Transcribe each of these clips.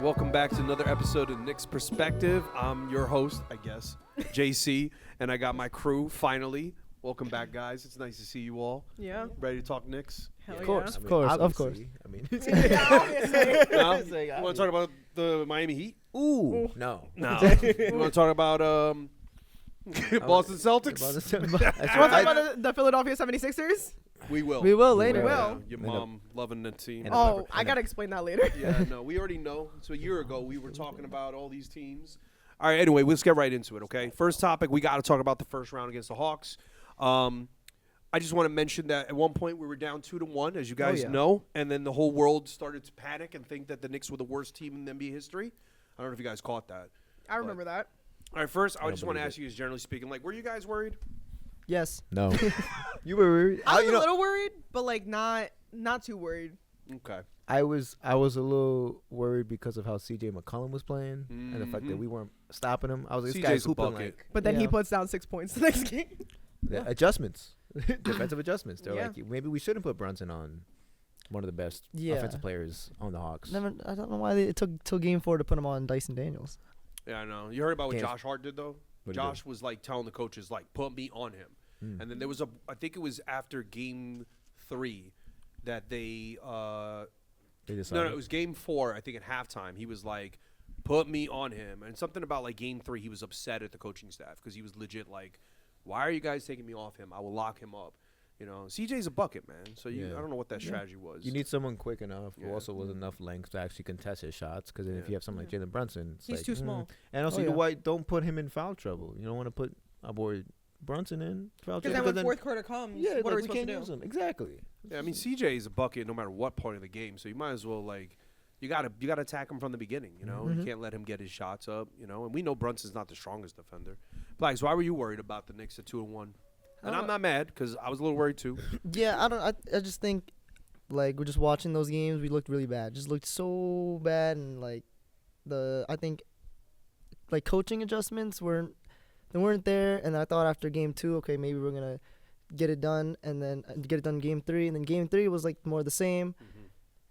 welcome back to another episode of Knicks Perspective. I'm your host, I guess, JC, and I got my crew finally. Welcome back, guys. It's nice to see you all. Yeah. Ready to talk Knicks? Hell Of course, yeah. of course. Obviously. No? You want to talk about the Miami Heat? Ooh, no. No. You want to talk about Boston Celtics? You want to talk about the Philadelphia 76ers? We will. We will later. We will. Yeah, your mom loving the team. Oh, I got to explain that later. Yeah, no, we already know. So a year ago, we were talking about all these teams. All right, anyway, let's get right into it, okay? First topic, we got to talk about the first round against the Hawks. I just want to mention that at one point we were down 2-1, as you guys know, and then the whole world started to panic and think that the Knicks were the worst team in NBA history. I don't know if you guys caught that. I remember that. All right, first, I just want to ask you guys, generally speaking, like, were you guys worried? Yes. No. You were worried? I was a little worried, but like not too worried. Okay. I was a little worried because of how CJ McCollum was playing and the fact that we weren't stopping him. I was like, this guy's hooping like. But then he puts down 6 points the next game. Adjustments. Defensive adjustments. They're Yeah. like, maybe we shouldn't put Brunson on one of the best offensive players on the Hawks. I don't know why it took till game 4 to put him on Dyson Daniels. Yeah, I know. You heard about what Can't- Josh Hart did, though? What'd he do? Josh was, like, telling the coaches, like, put me on him. And then there was I think it was after game 3 that they decided. No, it was game 4, I think at halftime. He was like, put me on him. And something about like game 3, he was upset at the coaching staff because he was legit like, why are you guys taking me off him? I will lock him up. You know, CJ's a bucket, man. So I don't know what that strategy was. You need someone quick enough who Yeah. also was enough length to actually contest his shots. Because if you have someone like Jalen Brunson, it's He's like, too small. And also, Oh, yeah. don't put him in foul trouble. You don't want to put our boy Brunson in foul Because trouble. then when fourth quarter comes, yeah, what are we we supposed can't to use do? him. Exactly. Yeah, I mean, CJ is a bucket no matter what part of the game. So you might as well like, you gotta attack him from the beginning. You know, you can't let him get his shots up. You know, and we know Brunson's not the strongest defender. Blacks, why were you worried about the Knicks at 2-1? And I'm not mad because I was a little worried too. Yeah, I just think, like, we're just watching those games. We looked really bad. Just looked so bad, and like, I think, like, coaching adjustments weren't there. And I thought after game 2, okay, maybe we're gonna get it done, and then get it done in game 3, and then game 3 was like more the same.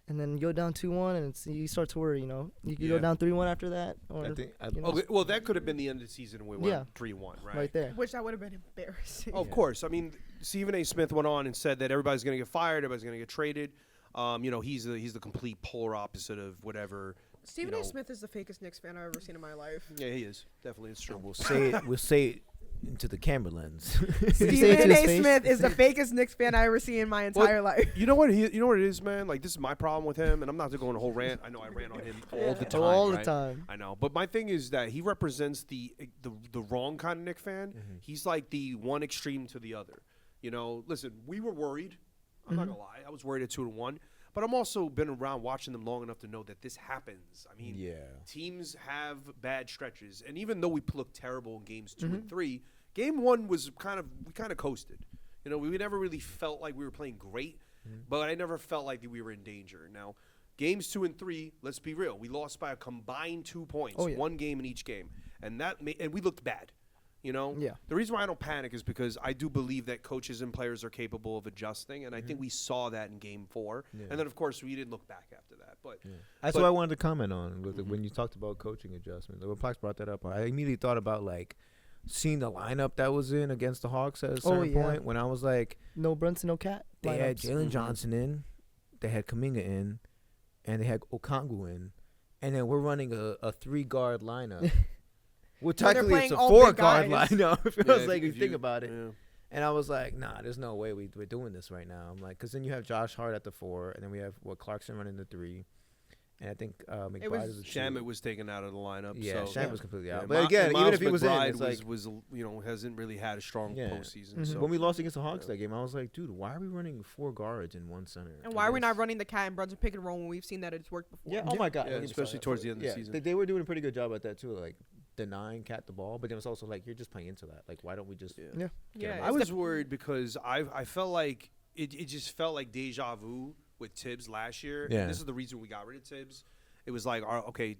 And then you go down 2-1, and you start to worry. You know, you go down 3-1 after that, or I think you know, Okay, well, that could have been the end of the season when we went 3-1, right? right there. Which that would have been embarrassing. Of course. I mean, Stephen A. Smith went on and said that everybody's going to get fired, everybody's going to get traded. You know, he's the complete polar opposite of whatever. Stephen you A. know. Smith is the fakest Knicks fan I've ever seen in my life. Yeah, he is. Definitely, it's true. we'll say it into the camera lens. say it to Stephen his A. face? Smith is the fakest Knicks fan I ever seen in my entire life. You know what? You know what it is, man. Like, this is my problem with him, and I'm not going to go on a whole rant. I know I rant on him all the time. All the right? time. I know, but my thing is that he represents the wrong kind of Knicks fan. He's like the one extreme to the other. You know, listen, we were worried. I'm not gonna lie. I was worried at 2-1, but I'm also been around watching them long enough to know that this happens. I mean, teams have bad stretches, and even though we looked terrible in games 2 and 3. Game 1 was we kind of coasted. You know, we never really felt like we were playing great, but I never felt like that we were in danger. Now, games 2 and 3, let's be real, we lost by a combined 2 points, one game in each game, and and we looked bad. You know, the reason why I don't panic is because I do believe that coaches and players are capable of adjusting, and I think we saw that in game 4. And then, of course, we didn't look back after that. But that's what I wanted to comment on when you talked about coaching adjustments. When Plax brought that up, I immediately thought about like seeing the lineup that was in against the Hawks at a certain point when I was like, no Brunson, no Cat. they had Jalen Johnson in, they had Kuminga in, and they had Okongwu in, and then we're running a 3-guard lineup. Well, technically it's a 4-guard lineup. It feels like if you think about it. Yeah. And I was like, nah, there's no way we're doing this right now. I'm like, because then you have Josh Hart at the 4, and then we have Clarkson running the 3. And I think McBride is a 2. Shamet was taken out of the lineup. Yeah, so, Shamet was completely out. Yeah, But again, even if he was in, McBride it's like was you know, hasn't really had a strong postseason. So when we lost against the Hawks that game, I was like, dude, why are we running 4 guards in 1 center? And why are we not running the Cat and Brunson pick and roll when we've seen that it's worked before? Yeah, oh my God. Yeah, especially towards the end of the season. They were doing a pretty good job at that too, like denying Cat the ball. But then it was also like, you're just playing into that. Like, why don't we just Yeah. I was worried because I felt like it just felt like deja vu with Tibbs last year. Yeah. And this is the reason we got rid of Tibbs. It was like, okay,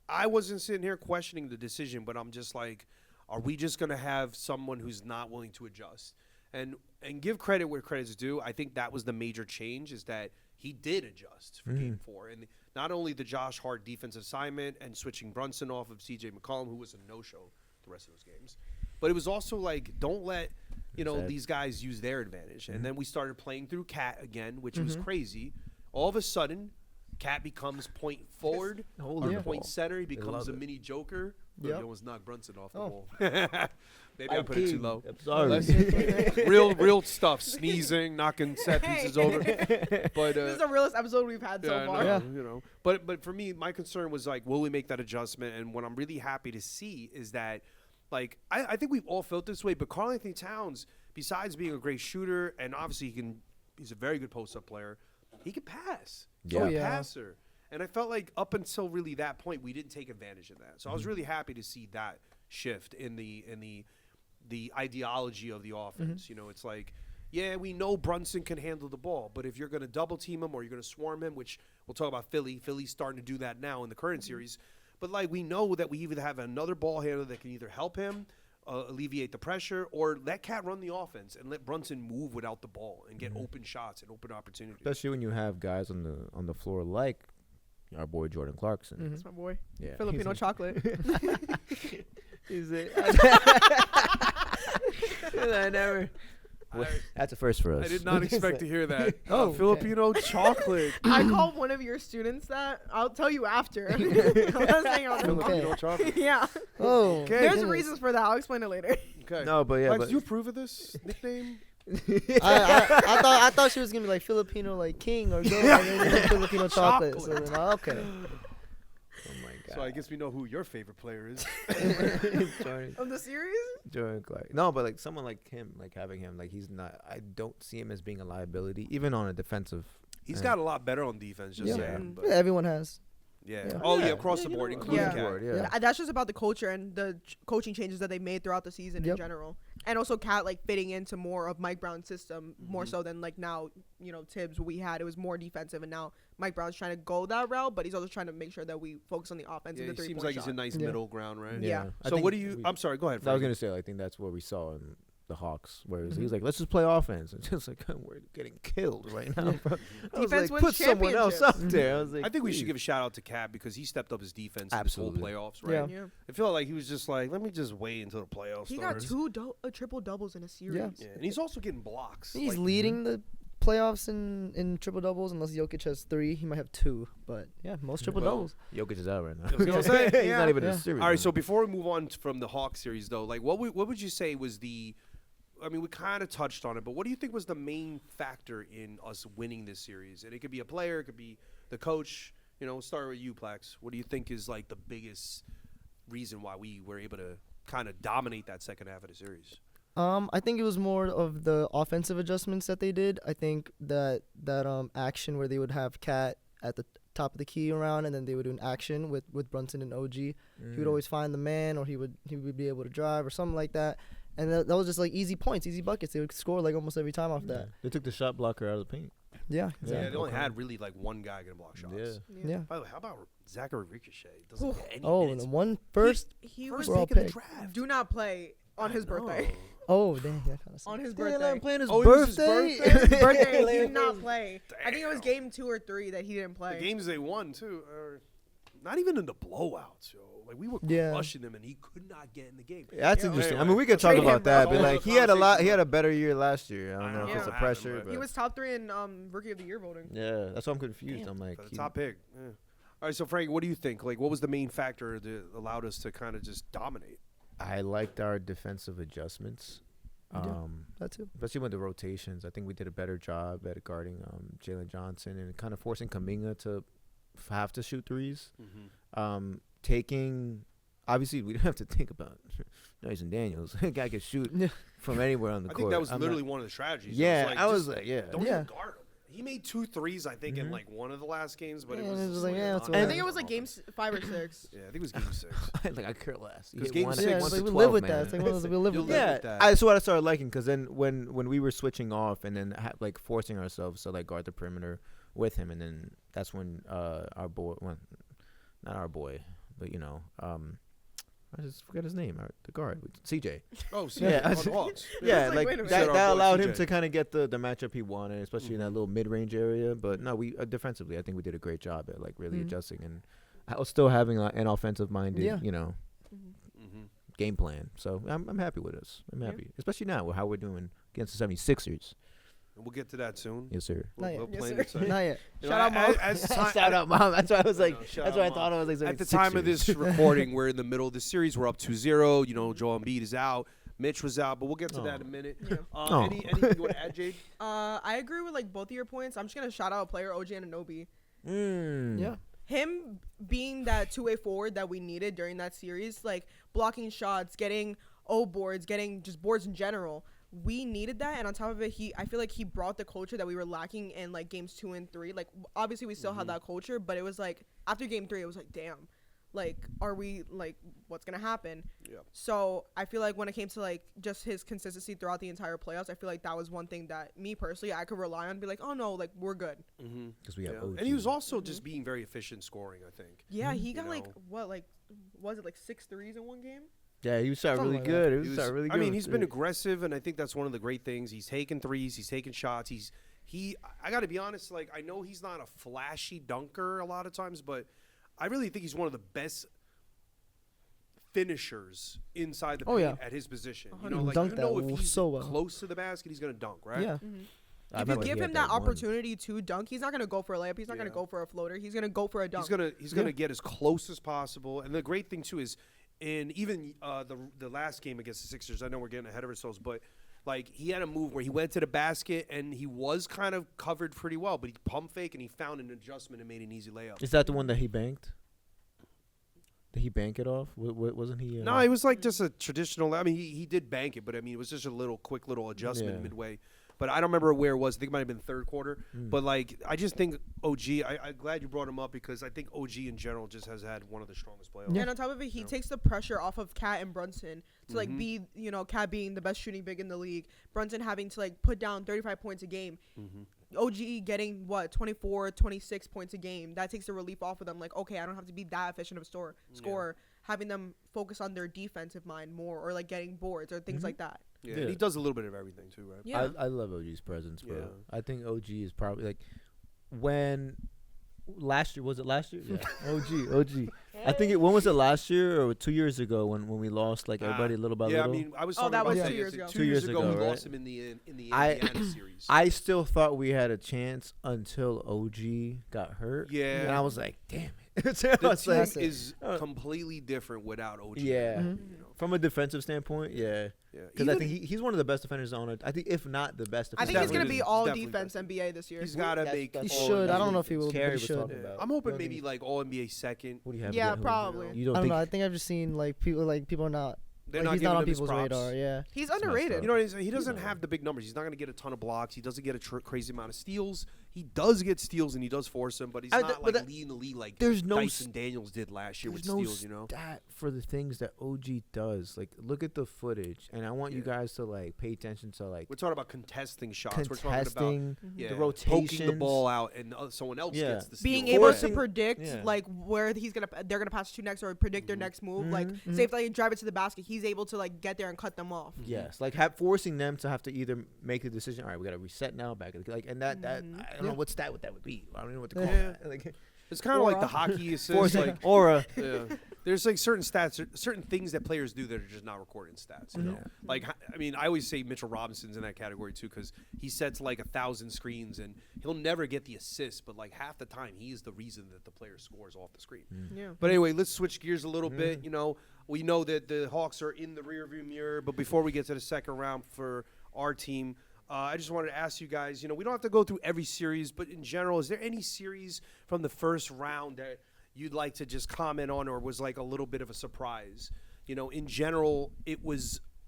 I wasn't sitting here questioning the decision, but I'm just like, are we just going to have someone who's not willing to adjust? And give credit where credit's due. I think that was the major change, is that he did adjust for Game 4. And not only the Josh Hart defensive assignment and switching Brunson off of C.J. McCollum, who was a no-show the rest of those games, but it was also like, don't let these guys use their advantage. And then we started playing through Cat again, which was crazy. All of a sudden, Cat becomes point forward or point center. He becomes a mini Joker. He almost knocked Brunson off the ball. Maybe I put it too low. I'm sorry. real stuff. Sneezing, knocking set pieces over. But this is the realest episode we've had so far. But for me, my concern was like, will we make that adjustment? And what I'm really happy to see is that, like, I think we've all felt this way. But Karl Anthony Towns, besides being a great shooter, and obviously he's a very good post-up player. He can pass. He's a passer. And I felt like up until really that point, we didn't take advantage of that. So I was really happy to see that shift in the ideology of the offense. It's like, yeah, we know Brunson can handle the ball, but if you're going to double team him or you're going to swarm him, which we'll talk about Philly's starting to do that now in the current series. But like, we know that we either have another ball handler that can either help him alleviate the pressure, or let Cat run the offense and let Brunson move without the ball and get open shots and open opportunities. Especially when you have guys on the floor like our boy Jordan Clarkson. That's my boy. Yeah, Filipino chocolate. He's I never. That's a first for us. I did not expect to hear that. Okay. Filipino chocolate. I called one of your students that. I'll tell you after. I'm not saying on the Filipino phone. chocolate. Yeah. Oh, Okay. There's goodness. reasons for that. I'll explain it later. Okay. No, but yeah, Mike, but did you approve of this nickname? I thought she was gonna be like Filipino, like king or go like Filipino chocolate. So then, okay. oh my god. So I guess we know who your favorite player is. Of the series? Jordan Clark. No, but like someone like him, like having him, like he's not. I don't see him as being a liability, even on a defensive. He's got a lot better on defense, just Yeah. saying. But Everyone has. yeah. Yeah. Oh, yeah, Yeah. across the Yeah, board, you know, including Yeah. Cat. Yeah. That's just about the culture and the coaching changes that they made throughout the season in general. And also Cat like fitting into more of Mike Brown's system, more so than like now, Tibbs, what we had. It was more defensive, and now Mike Brown's trying to go that route, but he's also trying to make sure that we focus on the offense Yeah, and he the three-point seems like he's a shot. nice middle ground, right? Yeah. I So think what do you? I'm sorry. Go ahead. I was Frank. gonna say, I think that's what we saw in the Hawks, where he was like, "Let's just play offense." And just like, we're getting killed right now, bro. I was Defense like, wins put someone else out there. I was like, I think we should please. give a shout out to Cat because he stepped up his defense Absolutely. in this whole playoffs, right? Yeah. Yeah. I feel like he was just like, let me just wait until the playoffs He got starts. two triple doubles in a series. Yeah, and he's also getting blocks. He's like, leading the playoffs in triple doubles. Unless Jokic has 3, he might have 2. But yeah, most triple doubles. Jokic is out right now. You know what I'm saying? He's Yeah. not even in Yeah. the series. All right, man. so before we move on from the Hawks series, though, like what would you say was the? I mean, we kind of touched on it, but what do you think was the main factor in us winning this series? And it could be a player, it could be the coach. Start with you, Plax. What do you think is like the biggest reason why we were able to kind of dominate that second half of the series? I think it was more of the offensive adjustments that they did. I think that action where they would have Cat at the top of the key around, and then they would do an action with Brunson and OG. He would always find the man, or he would be able to drive or something like that. And that was just like easy points, easy buckets. They would score like almost every time off that. They took the shot blocker out of the paint. Yeah, Yeah, exactly. they only had really like one guy gonna block shots. Yeah. By the way, how about Zachary Ricochet? Doesn't get any Oh, and minutes. the one first. He First was We're all pick of the picked. draft. do not play on his birthday. Oh, dang, that kind of On his They let birthday. him play on his Oh, it was his birthday. birthday? His birthday, he Let did him not play. play. I think it was game 2 or 3 that he didn't play. The games they won too, not even in the blowouts, yo. Like we were Yeah. crushing him, and he could not get in the game. That's Yeah. interesting. I Anyway, mean, we could talk trade him, about that, bro. but like he had a better year last year. I I don't know know, if it's the yeah. pressure, But He was top 3 in Rookie of the Year voting. yeah, that's why I'm confused. Damn. I'm like, But the top pick. Yeah. All right, so Frank, what do you think? Like, what was the main factor that allowed us to kind of just dominate? I liked our defensive adjustments. Yeah. That too. Especially with the rotations. I think we did a better job at guarding Jalen Johnson and kind of forcing Kuminga to have to shoot threes. Taking, obviously, we don't have to think about Dyson Daniels. That guy can shoot from anywhere on the I court. think that was I'm literally not- one of the strategies. Yeah, It I was was like, like, yeah. don't Yeah. even guard him. He made 2 threes, I think, in like one of the last games, but it Yeah, was, and it was just like, yeah, it's not I whatever. think it was like game 5 or 6. Yeah, I think it was game 6. Like I care less. You Because hit game one- six- Yeah, once it's to like we 12, live with man. that. It's like one of those we live You'll with live that. Yeah, with that. that's what I started liking. Because then when we were switching off and then like forcing ourselves to like guard the perimeter with him, and then that's when our boy, well, not our boy, but I just forgot his name. The guard, CJ. Oh, Yeah. on the Hawks. Yeah, like, like wait a minute. Said that our boy allowed him CJ. to kind of get the matchup he wanted, especially in that little mid-range area. But no, we defensively, I think we did a great job at like really adjusting, and I was still having an offensive-minded, Yeah. game plan. So I'm happy with us. I'm Yeah. happy, especially now with how we're doing against the 76ers. And we'll get to that soon. Yes, sir. We'll, Not we'll yet. play Yes, in a sir. second. Not yet. You Shout out, know, Mom. as time- Shout out, Mom. That's why I was like, shout that's out, why I Mom. thought I was like At the time of this 76ers. recording, we're in the middle of the series. We're up 2-0. You know, Joel Embiid is out. Mitch was out, but we'll get to that in a minute. Yeah. Anything you want to add, Jade? I agree with like both of your points. I'm just gonna shout out a player, OG Anunoby. Yeah. Him being that two-way forward that we needed during that series, like blocking shots, getting boards, getting just boards in general. We needed that, and on top of it, I feel like he brought the culture that we were lacking in like games 2 and 3. Like obviously we still had that culture, but it was like after game 3, it was like damn, like are we like what's gonna happen? Yeah. So I feel like when it came to like just his consistency throughout the entire playoffs, I feel like that was one thing that me personally I could rely on. Be like, oh no, like we're good. Because we have Yeah. OG. And he was also just being very efficient scoring, I think. Yeah, he got You like know. what like was it like 6 threes in one game? Yeah, he was shot Something really like good. that. He was shot really good. I mean, he's been too. aggressive, and I think that's one of the great things. He's taking threes. He's taking shots. I got to be honest, like, I know he's not a flashy dunker a lot of times, but I really think he's one of the best finishers inside the Oh, paint yeah. at his position. You 100%. know, like, Dunked you know that if he's so well. close to the basket, he's going to dunk, right? Yeah. I If you remember give he him had that one. opportunity to dunk, he's not gonna go for a layup. He's not gonna Yeah. go for a floater. He's gonna go for a dunk. He's gonna Yeah. get as close as possible. And the great thing too is, in even the last game against the Sixers, I know we're getting ahead of ourselves, but like he had a move where he went to the basket and he was kind of covered pretty well, but he pump fake and he found an adjustment and made an easy layup. Is that the one that he banked? Did he bank it off? Wasn't he? No, it was like just a traditional. I mean, he did bank it, but I mean, it was just a quick little adjustment Yeah. midway. But I don't remember where it was. I think it might have been third quarter. Mm. But like, I just think OG. I'm glad you brought him up because I think OG in general just has had one of the strongest playoffs. And on top of it, he Yeah. takes the pressure off of Cat and Brunson to like Mhm. be, Cat being the best shooting big in the league, Brunson having to like put down 35 points a game, OG getting 24, 26 points a game. That takes the relief off of them. Like, okay, I don't have to be that efficient of a scorer. Having them focus on their defensive mind more, or like getting boards or things like that. Yeah, Yeah. and he does a little bit of everything too, right? Yeah. I love OG's presence, bro. Yeah. I think OG is probably like when last year was it last year? Yeah, OG. I think when was it last year or 2 years ago when we lost like everybody little by Yeah, little? I mean, I was Oh, talking that about was that 2 years yesterday. ago. 2 years ago, we right? lost him in the I- Indiana series. I still thought we had a chance until OG got hurt. Yeah. and I was like, damn it. I The was team like, is uh, completely different without OG. Yeah. You know? from a defensive standpoint, yeah. Yeah. Because I Even- think he's one of the best defenders on it. I think if not the best. I think he's defender. gonna definitely be is. all Definitely defense best. NBA this year. He's got to That's- make. that's He all should. I NBA don't know if he will, but Carey he was should. talking Yeah. about. I'm You hoping don't maybe think- like all NBA second. What do you have? Yeah, against- probably. You I don't don't think? know. I think I've just seen like people are not. They're Like, not he's giving not on him his people's props. radar. Yeah. He's messed underrated. up. You know, he doesn't know. have the big numbers. He's not going to get a ton of blocks. He doesn't get a crazy amount of steals. He does get steals and he does force them, but he's not but like leading the league like there's no Dyson Daniels did last year with There's no steals. You know, stat for the things that OG does. Like, look at the footage, and I want you Yeah. guys to like pay attention to like we're talking about contesting shots. We're talking contesting about yeah, the poking the rotations. ball out, and someone else Yeah. gets the steal. Being Steal. able to Forcing- predict yeah. like where they're gonna pass to next, or predict their next move. Like Mhm. say if they drive it to the basket, he's able to like get there and cut them off. Yes, like forcing them to have to either make a decision. All right, we got to reset now, back like, and that I don't know what stat that would be. I don't even know what to call Yeah. that. Like, It's kind of like the Aura. hockey assist. forcing Like, aura. yeah. There's like certain stats, certain things that players do that are just not recorded in stats. You know, Yeah. like I mean, I always say Mitchell Robinson's in that category too because he sets like 1,000 screens and he'll never get the assist, but like half the time he is the reason that the player scores off the screen. Yeah. But anyway, let's switch gears a little bit. You know, we know that the Hawks are in the rearview mirror, but before we get to the second round for our team. I just wanted to ask you guys, you know, we don't have to go through every series, but in general, is there any series from the first round that you'd like to just comment on or was like a little bit of a surprise? You know, in general,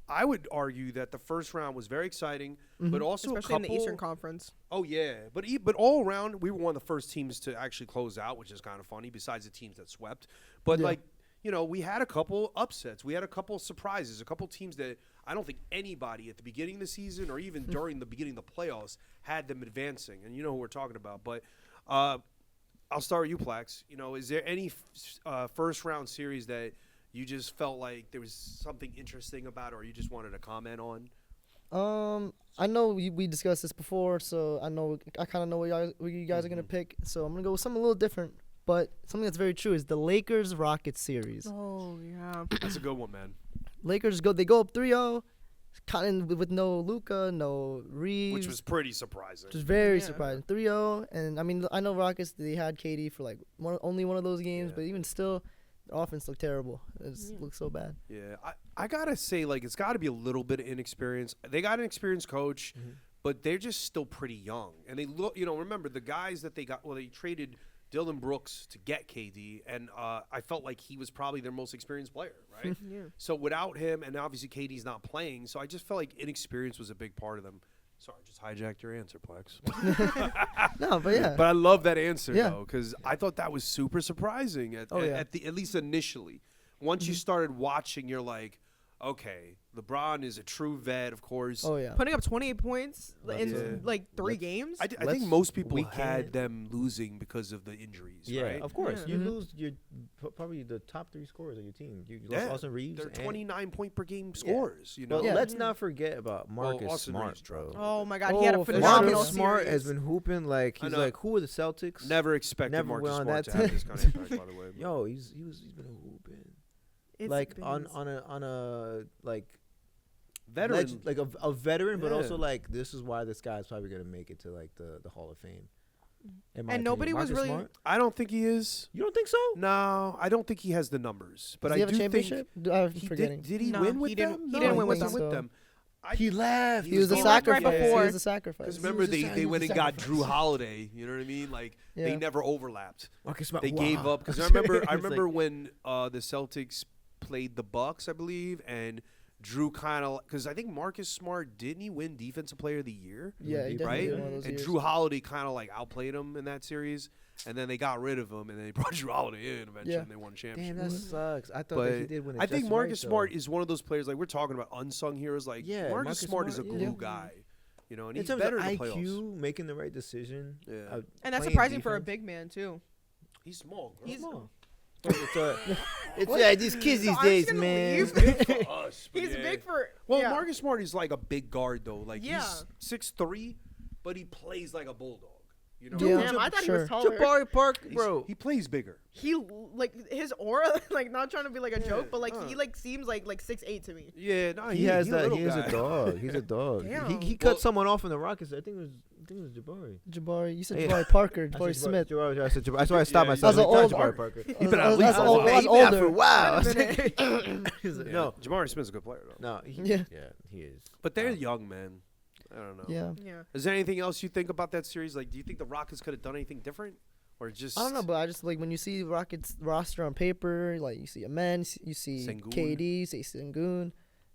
I would argue that the first round was very exciting, but also Especially a in couple. the Eastern Conference. Oh, yeah. But all around, we were one of the first teams to actually close out, which is kind of funny, besides the teams that swept. But, Yeah. like, you know, we had a couple upsets. We had a couple surprises, a couple teams that I don't think anybody at the beginning of the season or even during the beginning of the playoffs had them advancing. And you know who we're talking about. But I'll start with you, Plax. You know, is there any first-round series that you just felt like there was something interesting about it, or you just wanted to comment on? I know we discussed this before, so I kind of know what you guys are gonna pick. So I'm gonna go with something a little different, but something that's very true is the Lakers Rockets series. Oh yeah. That's a good one, man. Lakers they go up 3-0, kind of with no Luka, no Reeves, Which was pretty surprising. which was very Yeah. surprising. 3-0, and I mean I know Rockets they had KD for like only one of those games, Yeah. but even still, the offense looked terrible. It Yeah. looked so bad. Yeah, I gotta say, like, it's got to be a little bit of inexperience. They got an experienced coach, but they're just still pretty young. And they look, remember the guys that they got. Well, they traded Dylan Brooks to get KD, and I felt like he was probably their most experienced player, right? Yeah. So without him, and obviously KD's not playing, so I just felt like inexperience was a big part of them. Sorry, just hijacked your answer, Plex. No, but yeah. But I love that answer Yeah. though, because I thought that was super surprising at least initially. Once you started watching, you're like, okay, LeBron is a true vet, of course. Oh yeah. Putting up 28 points in Yeah. like 3 games. I think Let's most people weekend had it. them losing because of the injuries, Yeah, right? of course. Yeah. You Mhm. lose your probably the top 3 scorers of your team. You Yeah, lost Austin Reeves. They're and- 29 point per game scorers, you know? But Yeah. let's not forget about Marcus Austin Smart, Reeves bro. dropped. Oh my God, he had a Oh, for phenomenal sure. Marcus Smart series. has been hooping like I he's know. like, who are the Celtics? Never expected Never Marcus went on Smart that to have this kind of impact, by the way. Yo, he's been hooping. It's Like been on insane. a like Veteran. like a veteran, but Yeah. also like this is why this guy's probably gonna make it to like the Hall of Fame. in my And nobody opinion. was Marcus really- Smart? I don't think he is. You don't think so? No, I don't think he has the numbers. But Does I he have do a championship? I'm think he forgetting. did. Did he No, win with he didn't- them? he No, didn't win with wasn't them. with them. He left. He was a He left right sacrifice. before. He was a sacrifice. Because He remember, was a they, sa- they he went was a and got sacrifice. Drew Holiday. You know what I mean? Like they Yeah. never overlapped. Marcus Smart. They wow. gave up because I remember. It's I like- remember when the Celtics played the Bucks, I believe, and Drew kind of because I think Marcus Smart didn't he win Defensive Player of the Year? Yeah, he definitely Right? did one of those And years. Drew Holiday kind of like outplayed him in that series, and then they got rid of him, and then they brought Drew Holiday in eventually, Yeah. and they won a championship. Damn, that sucks. I thought But that he did win it. I think just Marcus right, Smart though. is one of those players like we're talking about unsung heroes. Like Yeah, Marcus Marcus Smart is a Smart, glue yeah. guy, you know, and in he's terms better of in the playoffs. IQ, making the right decision. Yeah. And that's playing surprising for a defense. big man too. He's small. Bro. He's- Come on. It's these kids So these I'm days, just gonna man. leave. for us. but He's yeah. big for. Well, yeah. Marcus Smart is like a big guard though. Like Yeah. he's 6'3", but he plays like a bulldog. You know, Yeah. Damn, I thought he Sure. was taller. Jabari Parker, He's- bro. he plays bigger. He like his aura, like not trying to be like a Yeah, joke, but like uh. he like seems like 6'8" to me. Yeah, no, He has he that. little He is guy. a dog. He's a dog. Damn. He cut Well- someone off in the Rockets. I think it was Jabari. Jabari, you said Hey. Jabari Parker, I Jabari said Smith. Jabari, I said Jabari. That's why I stopped Yeah, myself. that's It's an not old- Jabari Parker. He's been out That's for a old. while. That's He's been out for a older. while. Wait a minute. He's like, Yeah. No, Jabari Smith's a good player though. no. Yeah. He is. But they're young, man. I don't know. Yeah. Yeah. Is there anything else you think about that series? Like, do you think the Rockets could have done anything different, or just I don't know, but I just like when you see Rockets roster on paper, like you see Amen, you see Sengun. KD, you see Sengun.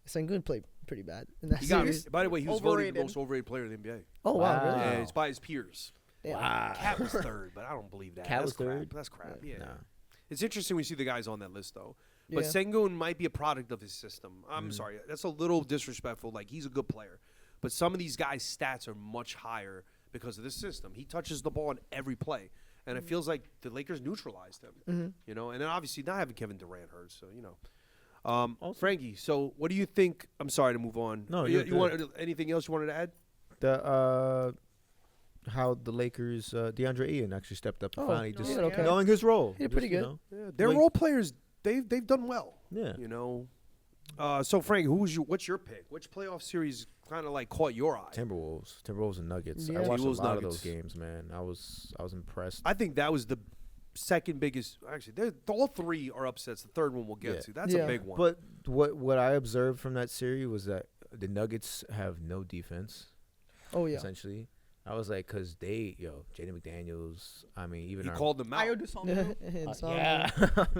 Sengun played pretty bad in that He got, series. by the way, he was voted Overrated. the most overrated player in the NBA. Oh wow, Wow. really? Yeah, it's by his peers. Yeah. Wow. Cat was third, but I don't believe that. Cat That's was crap. third? That's crap. Yeah. Nah. It's interesting we see the guys on that list though. But Yeah. Sengun might be a product of his system. I'm Mhm. sorry, that's a little disrespectful. Like he's a good player, but some of these guys' stats are much higher because of this system. He touches the ball on every play, and it feels like the Lakers neutralized him. Mhm. You know, and then obviously not having Kevin Durant hurt, so you know. Also- Frankie, so what do you think? I'm sorry to move on. No, you, you're you want anything else you wanted to add? The how the Lakers DeAndre Ayton actually stepped up and Oh, finally no, just yeah. okay. knowing his role. He did pretty Just, good. Yeah, their Like- role players, they've done well. Yeah. You know. So Frank, what's your pick? Which playoff series kind of like caught your eye? Timberwolves and Nuggets. Yeah. I watched Timberwolves, a lot Nuggets. of those games, man. I was impressed. I think that was the second biggest. Actually, all three are upsets. The third one we'll get Yeah. to. That's Yeah. a big one. But what I observed from that series was that the Nuggets have no defense. Oh yeah. Essentially, I was like, cause Jaden McDaniels. I mean, even he our, called them out. Ayo Dosunmu. And so- yeah.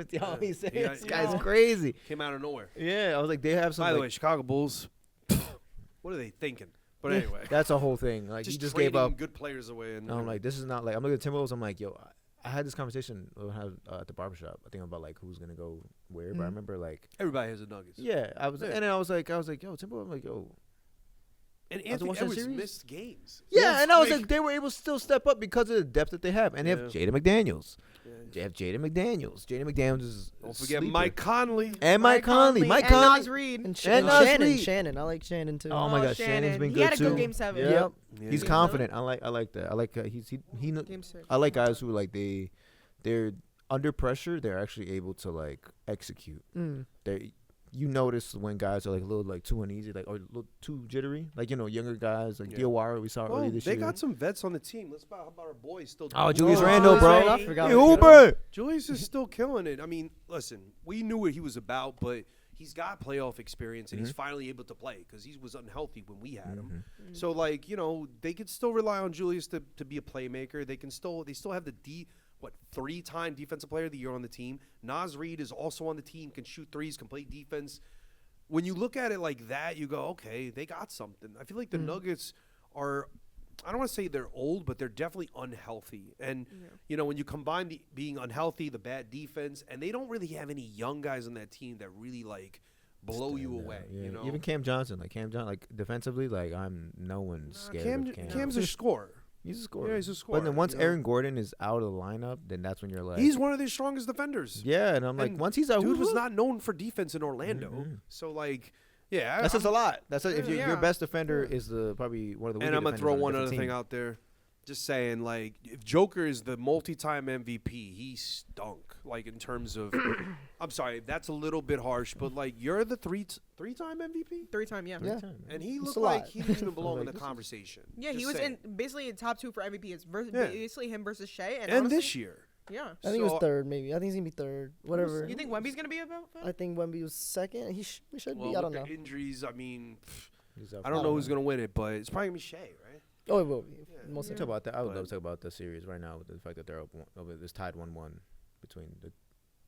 Yeah. He said, Yeah, this yeah. guy's crazy. Came out of nowhere. Yeah, I was like, they have some. By the like- way, Chicago Bulls. What are they thinking? But anyway, that's a whole thing. Like just he just gave trading up. good players away. And I'm like, this is not like I'm looking at Timberwolves. I'm like, yo, I had this conversation when I was, at the barbershop. I think about like who's gonna go where. But I Mhm. remember like, everybody has the Nuggets. yeah, I was, Yeah. and then I was like, yo, Timberwolves. I'm like, yo, And After Anthony watching the Edwards series? missed games. Yeah, and I was like, they were able to still step up because of the depth that they have, and they have Yeah. Jaden McDaniels. Yeah. They have Jaden McDaniels. Jaden McDaniels is Don't a forget sleeper. Mike Conley. And Mike Conley. Mike and Conley. Nas Reed. And, And Shannon. Nas Reed. Shannon. I like Shannon too. Oh my Oh, God, Shannon's Shannon. been He good had a too. good game 7. Yep. Yeah. He's Yeah. confident. I like that. I like he Game 6. I like guys who like they're under pressure. They're actually able to like execute. Mm. They you notice when guys are like a little like too uneasy, like or a little too jittery. Like younger guys like Yeah. Diawara we saw Well, earlier this they year. got some vets on the team. How about our boys still? Oh, doing Julius well? Randle, bro. I forgot Hey, about that. Uber. Julius is still killing it. I mean, listen, we knew what he was about, but he's got playoff experience, and he's finally able to play because he was unhealthy when we had him. So, like, they could still rely on Julius to be a playmaker. They still have the 3-time defensive player of the year on the team. Nas Reed is also on the team, can shoot threes, can play defense. When you look at it like that, you go, okay, they got something. I feel like the Nuggets are, I don't want to say they're old, but they're definitely unhealthy. And, when you combine being unhealthy, the bad defense, and they don't really have any young guys on that team that really, like, blow you away. Yeah. Even Cam Johnson, like defensively, like no one's scared of Cam. Cam's a scorer. He's a scorer. Yeah, he's a scorer. But then once Aaron Gordon is out of the lineup, then that's when you're like, He's one of their strongest defenders. yeah, and I'm like, And once he's out, Dude was not known for defense in Orlando. Mhm. So, like, yeah. that says a lot. That's if your Yeah. best defender is probably one of the. And weaker I'm going to defenders throw on a one different other team. thing out there. Just saying, like, if Joker is the multi-time MVP, he stunk. Like, in terms of, I'm sorry, that's a little bit harsh, but, like, you're the three-time MVP? 3-time, yeah. Yeah. And he It's looked a like lot. he didn't even belong in Like, the this is- conversation. Yeah, he Just was saying. in basically in top 2 for MVP. It's Yeah. basically him versus Shea. And, And honestly, this year. Yeah. I think it was So- third, maybe. I think he's gonna be third. Whatever. You think Wemby's going to be about that? I think Wemby was second. He should Well, be. I don't with know. the injuries, I mean, He's out I for don't know a who's while. going to win it, but it's probably going to be Shea, right? Oh, it will be. Yeah. Most Talk of about that. I would But- love to talk about the series right now with the fact that they're up. It's tied 1-1 between the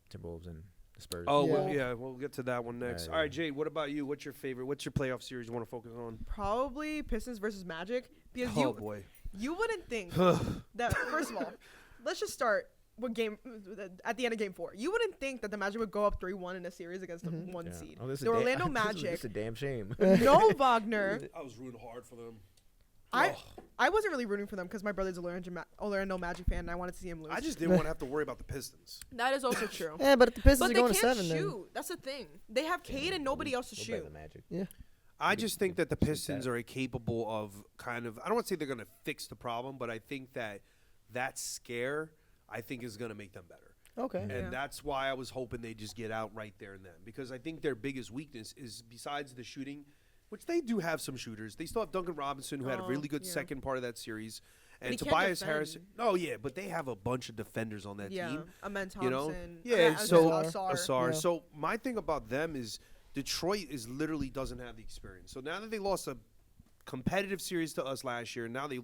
Timberwolves and the Spurs. Oh, Yeah. we'll get to that one next. Yeah, All right, yeah. Jay, what about you? What's your favorite? What's your playoff series you want to focus on? Probably Pistons versus Magic. Because Oh, boy. you wouldn't think that, first of all, let's just start with at the end of game 4. You wouldn't think that the Magic would go up 3-1 in a series against the 1 Yeah. seed. Oh, this is The a Orlando this Magic, is a damn shame. no Wagner. I was rooting hard for them. I wasn't really rooting for them because my brother's an Orlando Magic fan and I wanted to see him lose. I just didn't want to have to worry about the Pistons. That is also true. Yeah, but the Pistons But are they going can't to 7 shoot. That's the thing. They have Cade and nobody else to We're better shoot. than Magic. then. I just think that the Shoot Pistons that. are capable of kind of, I don't want to say they're going to fix the problem, but I think that scare, I think, is going to make them better. Yeah. Okay. Yeah. And that's why I was hoping they just get out right there and then. Because I think their biggest weakness is, besides the shooting, which they do have some shooters, they still have Duncan Robinson, who had a Oh, really good yeah. second part of that series. But And he can't Tobias defend. Harris. Oh, yeah, but they have a bunch of defenders on that Yeah. team. Amen Thompson. You know? Yeah, Asar. so Asar. Asar. Yeah. So my thing about them is Detroit is literally doesn't have the experience. So now that they lost a competitive series to us last year, and now they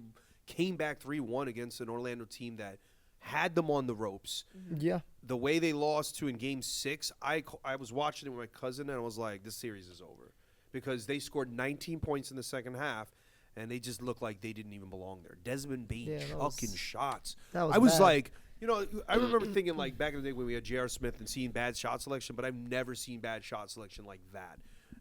came back 3-1 against an Orlando team that had them on the ropes. Yeah. The way they lost to in Game 6, I was watching it with my cousin, and I was like, this series is over. Because they scored 19 points in the second half, and they just looked like they didn't even belong there. Desmond Bain Yeah, that was- chucking shots. That was I was bad. like, I remember thinking, like, back in the day when we had J.R. Smith and seeing bad shot selection, but I've never seen bad shot selection like that.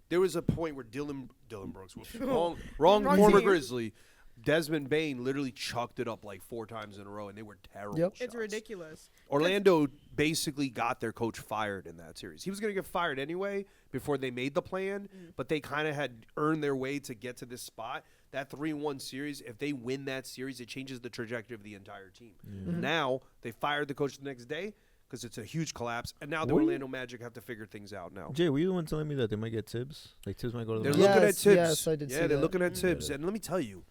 There was a point where Dylan Brooks was wrong Wrong former team. Grizzly. Desmond Bain literally chucked it up like 4 times in a row, and they were terrible Yep. shots. It's ridiculous. Orlando basically got their coach fired in that series. He was going to get fired anyway before they made the plan, but they kind of had earned their way to get to this spot. That 3-1 series, if they win that series, it changes the trajectory of the entire team. Now, they fired the coach the next day because it's a huge collapse, and now the Were you- Orlando Magic have to figure things out now. Jay, were you the one telling me that they might get Tibbs? Like Tibbs might go to the They're Magic? looking at Yes, Tibbs. yes, I did yeah, see they're that. looking at Mhm. Tibbs, and let me tell you,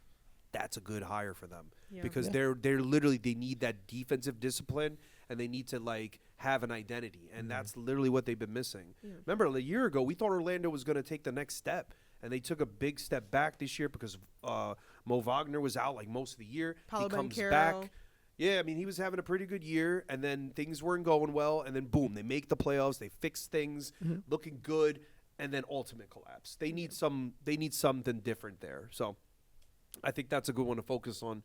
that's a good hire for them Yeah. because Yeah. they're literally they need that defensive discipline and they need to like have an identity, and that's literally what they've been missing. Yeah. Remember, a year ago we thought Orlando was going to take the next step, and they took a big step back this year because Mo Wagner was out like most of the year. Paolo he comes Banchero. back. Yeah, I mean, he was having a pretty good year, and then things weren't going well, and then boom, they make the playoffs, they fix things, looking good, and then ultimate collapse. They need something different there. So I think that's a good one to focus on.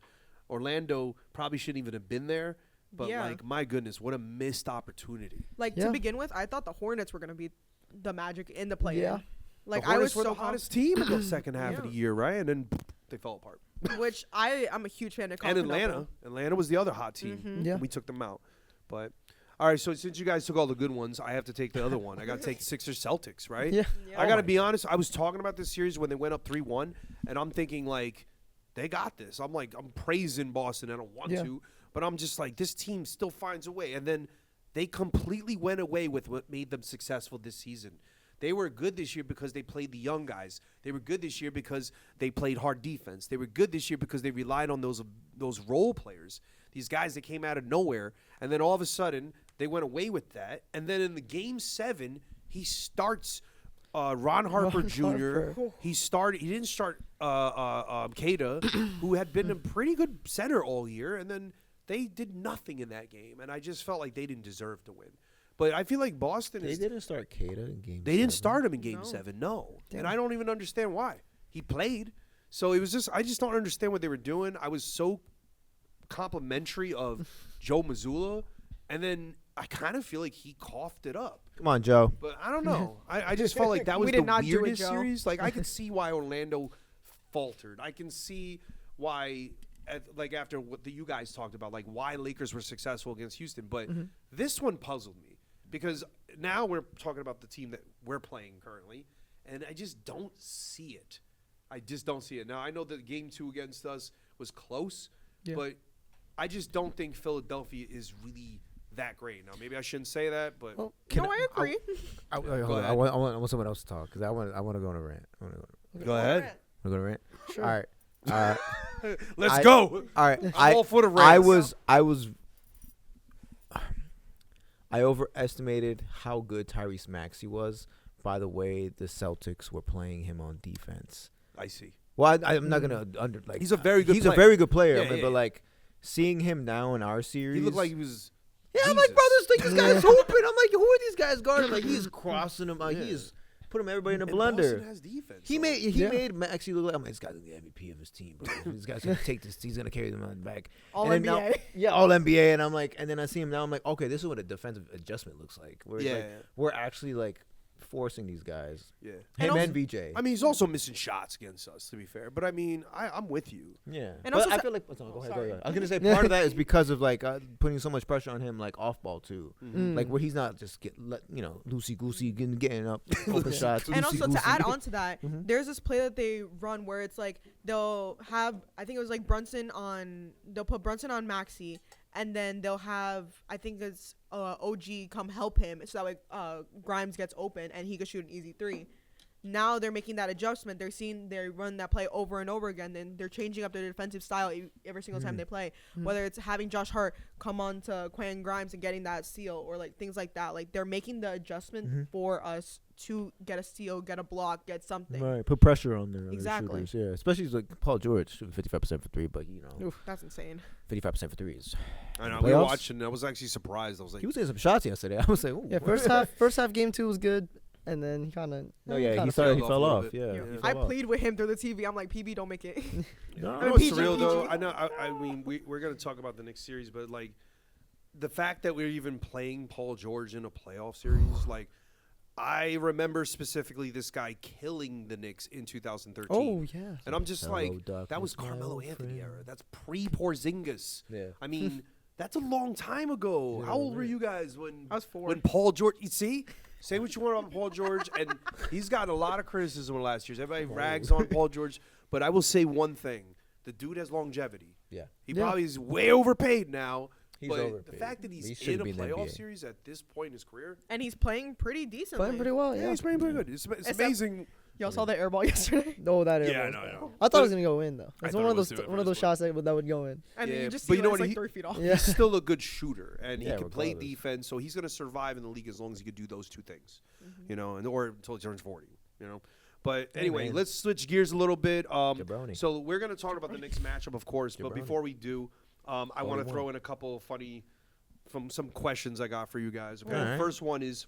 Orlando probably shouldn't even have been there, but Yeah. like, my goodness, what a missed opportunity. Like, Yeah. to begin with, I thought the Hornets were going to be the Magic in the play-in. Yeah. Like the I Hornets was were so the hottest team in the second half of Yeah. the year, right? And then they fell apart. which I'm a huge fan of. And Constantinople. Atlanta was the other hot team. Mhm. Yeah. And we took them out. But all right, so since you guys took all the good ones, I have to take the other one. I got to take Sixers Celtics, right? Yeah. Yeah. I got to be honest. I was talking about this series when they went up 3-1, and I'm thinking like, they got this. I'm praising Boston. I don't want Yeah. to, but I'm just like, this team still finds a way. And then they completely went away with what made them successful this season. They were good this year because they played the young guys. They were good this year because they played hard defense. They were good this year because they relied on those role players, these guys that came out of nowhere. And then all of a sudden, they went away with that. And then in the game 7, he starts Ron Harper Ron Jr. Harper. He didn't start Keita, who had been a pretty good center all year. And then they did nothing in that game. And I just felt like they didn't deserve to win. But I feel like Boston They didn't start Keita in game. They didn't 7. start him in Game No. 7, no. Damn. And I don't even understand why. He played. So it was just, I just don't understand what they were doing. I was so complimentary of Joe Mazzulla, and then I kind of feel like he coughed it up. Come on, Joe. But I don't know. I just felt like that was We the did not do it, weirdest Joe. series. Like, I could see why Orlando faltered. I can see why, after what you guys talked about, like why Lakers were successful against Houston. But this one puzzled me because now we're talking about the team that we're playing currently, and I just don't see it. I just don't see it. Now, I know that Game 2 against us was close, Yeah. but I just don't think Philadelphia is really that great. Now, maybe I shouldn't say that, but Well, No, I agree. Hold Go on. ahead. I want someone else to talk because I want to go on a rant. I want to go ahead. go on a rant. Sure. All right. Let's I- go. All right. I'm all for the I rants. I overestimated how good Tyrese Maxey was by the way the Celtics were playing him on defense. I see. Well, I'm not gonna He's a very good He's player. a very good player, Yeah, I mean, yeah, but yeah. like seeing him now in our series, He looked like he was. yeah, I'm like, Jesus. bro, this guy's hooping. I'm like, who are these guys guarding? Like he's crossing them. Like Yeah. he's putting everybody in a And blender. Boston has defense. He so- made Maxey look like, I'm like, this guy's the MVP of his team, bro. This guy's gonna take this. He's gonna carry them on the back. All And then now- NBA. Yeah, all NBA, and I'm like, and then I see him now. I'm like, okay, this is what a defensive adjustment looks like. Where it's Yeah, like, yeah. we're actually like forcing these guys. Yeah. And Him also- and VJ. I mean, he's also missing shots against us, to be fair. But I mean, I'm with you. yeah, And but also I sa- feel like go ahead, go sorry. ahead. I was gonna say part of that is because of like putting so much pressure on him, like off ball too. Mm. Like where he's not just loosey goosey getting up open shots. And also to add on to that, Mhm. there's this play that they run where it's like they'll have, I think it was like they'll put Brunson on Maxey, and then they'll have, I think it's OG come help him so that way Grimes gets open and he could shoot an easy 3. Now they're making that adjustment. They run that play over and over again. Then they're changing up their defensive style every single time they play. Whether it's having Josh Hart come on to Quinn Grimes and getting that steal or like things like that. Like they're making the adjustment for us to get a steal, get a block, get something. Right, put pressure on their Exactly. shooters. Yeah, especially like Paul George shooting 55% for 3, but you know, That's insane. 55% for 3 is. I know. Playoffs? We were watching. I was actually surprised. I was like, He was getting some shots yesterday. I was like, ooh. Yeah, first half game 2 was good, and then he kind of. No, yeah, he fell started. He off a fell little off. bit. Yeah, Yeah. he I fell off. plead with him through the TV. I'm like, PB, don't make it. No, I know PG, it's surreal though. PG. I know. I mean, we're gonna talk about the next series, but like the fact that we're even playing Paul George in a playoff series, like I remember specifically this guy killing the Knicks in 2013. Oh yeah. And I'm just Hello, like, that was darkness, my Carmelo old Anthony friend. era. That's pre-Porzingis. Yeah. I mean, that's a long time ago. Yeah, How old were right. you guys when I was 4. when Paul George? You see, say what you want about Paul George, and he's gotten a lot of criticism in the last years. Everybody rags on Paul George, but I will say one thing: the dude has longevity. Yeah. He Yeah. probably is way overpaid now. He's but the overpaid. fact that He he's shouldn't in a be in the playoff NBA. series at this point in his career, And he's playing pretty decently. Playing pretty well. yeah, Yeah. he's playing pretty good. It's Except- amazing. Y'all saw the air ball yesterday? No, that Yeah, airball. no, I know. I thought it was gonna go in though. I It's thought one it of was those too at one of first, those shots that would go in. And Yeah, you just but see you know it's what? like 3 feet off. Yeah. He's still a good shooter, and he Yeah, can play regardless. defense. So he's going to survive in the league as long as he could do those two things, you know, and or until he turns 40, you know. But anyway, man. let's switch gears a little bit. Jabroni. So we're going to talk about the next matchup, of course. But Jabroni. before we do, I want to 41. throw in a couple of funny, from some questions I got for you guys. Okay, All right. first one is,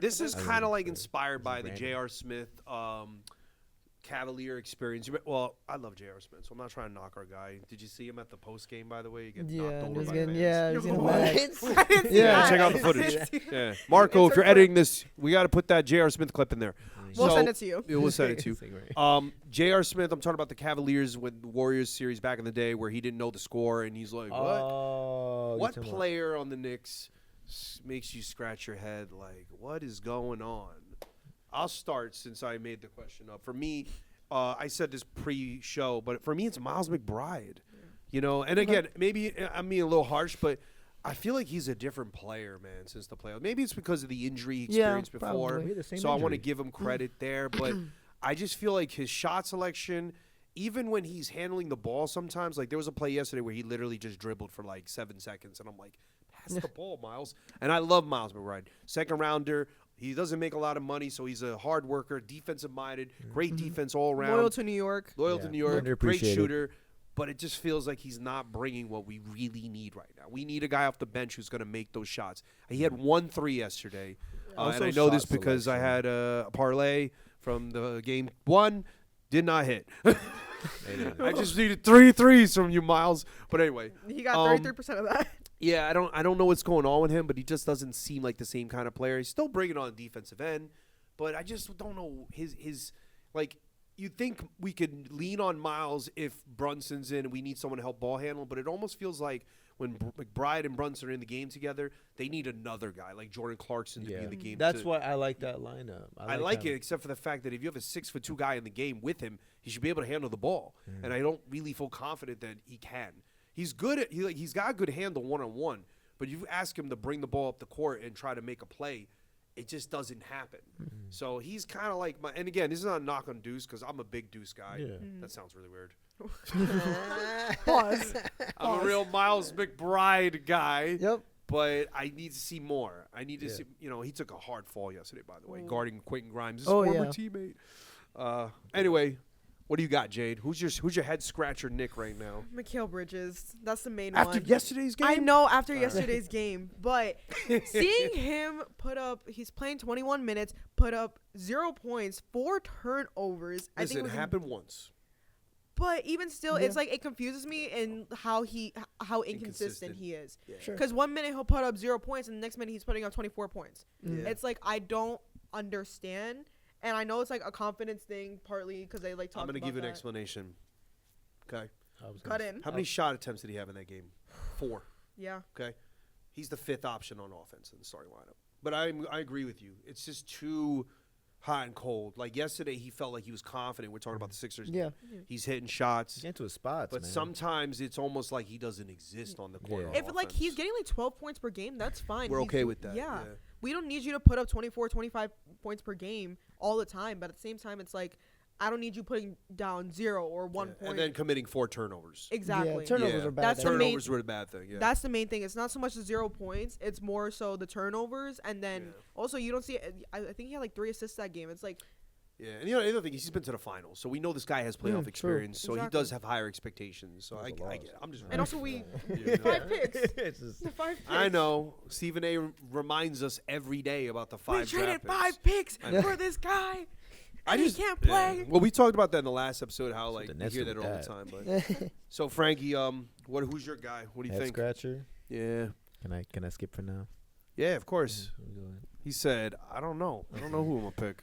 this is I kind of love like it. inspired by the Random. J.R. Smith Cavalier experience. Well, I love J.R. Smith, so I'm not trying to knock our guy. Did you see him at the post game, by the way? He get knocked over he's by getting, fans. he's getting What? mad. I didn't see Yeah, that. Check out the I footage. didn't see that. Yeah, Marco, if you're Insert editing this, we got to put that J.R. Smith clip in there. We'll So- send it to you. We'll send it to you. J.R. Smith, I'm talking about the Cavaliers with the Warriors series back in the day where he didn't know the score and he's like, what? Oh, What player on the Knicks makes you scratch your head like, what is going on? I'll start since I made the question up. For me, I said this pre-show, but for me, it's Miles McBride. You know, and again, maybe I'm being a little harsh, but I feel like he's a different player, man, since the playoffs. Maybe it's because of the injury he experienced before, probably. so I want to give him credit there. But I just feel like his shot selection, even when he's handling the ball sometimes, like there was a play yesterday where he literally just dribbled for like 7 seconds, and I'm like, pass the ball, Miles. And I love Miles McBride. Second rounder. He doesn't make a lot of money, so he's a hard worker, defensive-minded, great defense all around. Loyal to New York. Loyal to New York, great Underappreciated. shooter. But it just feels like he's not bringing what we really need right now. We need a guy off the bench who's going to make those shots. He had 1 3 yesterday. And Also I know this shot because I selection. had a parlay from the game 1. Did not hit. I just needed 3 threes from you, Miles. But anyway. He got 33% of that. Yeah, I don't know what's going on with him, but he just doesn't seem like the same kind of player. He's still bringing on defensive end, but I just don't know his like. You think we could lean on Miles if Brunson's in and we need someone to help ball handle, but it almost feels like when McBride and Brunson are in the game together, they need another guy like Jordan Clarkson to be in the game. That's why I like that lineup. I like it, except for the fact that if you have a 6'2" guy in the game with him, he should be able to handle the ball, and I don't really feel confident that he can. He's good at he's got a good handle 1-on-1, but you ask him to bring the ball up the court and try to make a play, it just doesn't happen. So he's kind of like and again, this is not a knock on Deuce because I'm a big Deuce guy. Yeah. That sounds really weird. Pause. I'm a real Miles McBride guy. Yep. But I need to see more. I need to see. You know, he took a hard fall yesterday, by the way, guarding Quentin Grimes, his former teammate. Anyway, what do you got, Jade? Who's your head scratcher, Nick, right now? Mikal Bridges. That's the main After one. yesterday's game, I know after yesterday's game, but seeing him he's playing 21 minutes, put up 0 points, 4 turnovers. I think Listen, it was happened once. But even still, it's like it confuses me in how inconsistent he is. Yeah. Sure. Because 1 minute he'll put up 0 points, and the next minute he's putting up 24 points. Yeah. It's like I don't understand, and I know it's like a confidence thing, partly because they like talk. I'm going to about give you an that. explanation. Okay. Cut in. How many shot attempts did he have in that game? 4. Yeah. Okay. He's the 5th option on offense in the starting lineup. But I agree with you. It's just too hot and cold. Like yesterday, he felt like he was confident. We're talking about the Sixers. Yeah. He's hitting shots. Get into his spots, But man. sometimes it's almost like he doesn't exist on the court. Yeah. on If like offense. he's getting like 12 points per game, that's fine. We're He's- okay with that. Yeah. Yeah. We don't need you to put up 24, 25 points per game all the time. But at the same time, it's like, I don't need you putting down 0 or 1 point. And then committing 4 turnovers. Exactly. Yeah, turnovers Yeah. are bad. That's there. the main- Turnovers were the bad thing. Yeah. That's the main thing. It's not so much the 0 points. It's more so the turnovers. And then Yeah. also you don't see I think he had like 3 assists that game. It's like, yeah. And the other thing is he's been to the finals, so we know this guy has playoff true. experience. So he Exactly. does have higher expectations. So I get it. I'm just. and also we Yeah, 5 picks. It's just- The 5 picks. I know. Stephen A. reminds us every day about the 5 We traded draft 5 picks I know. for this guy. I And just he can't yeah. play. Well, we talked about that in the last episode. How like the you Nets hear do that all with the that. time. But so Frankie, who's your guy? What do you Head think? scratcher. Yeah. Can I skip for now? Yeah, of course. Who's going? He said, "I don't know. I don't know who I'm gonna pick."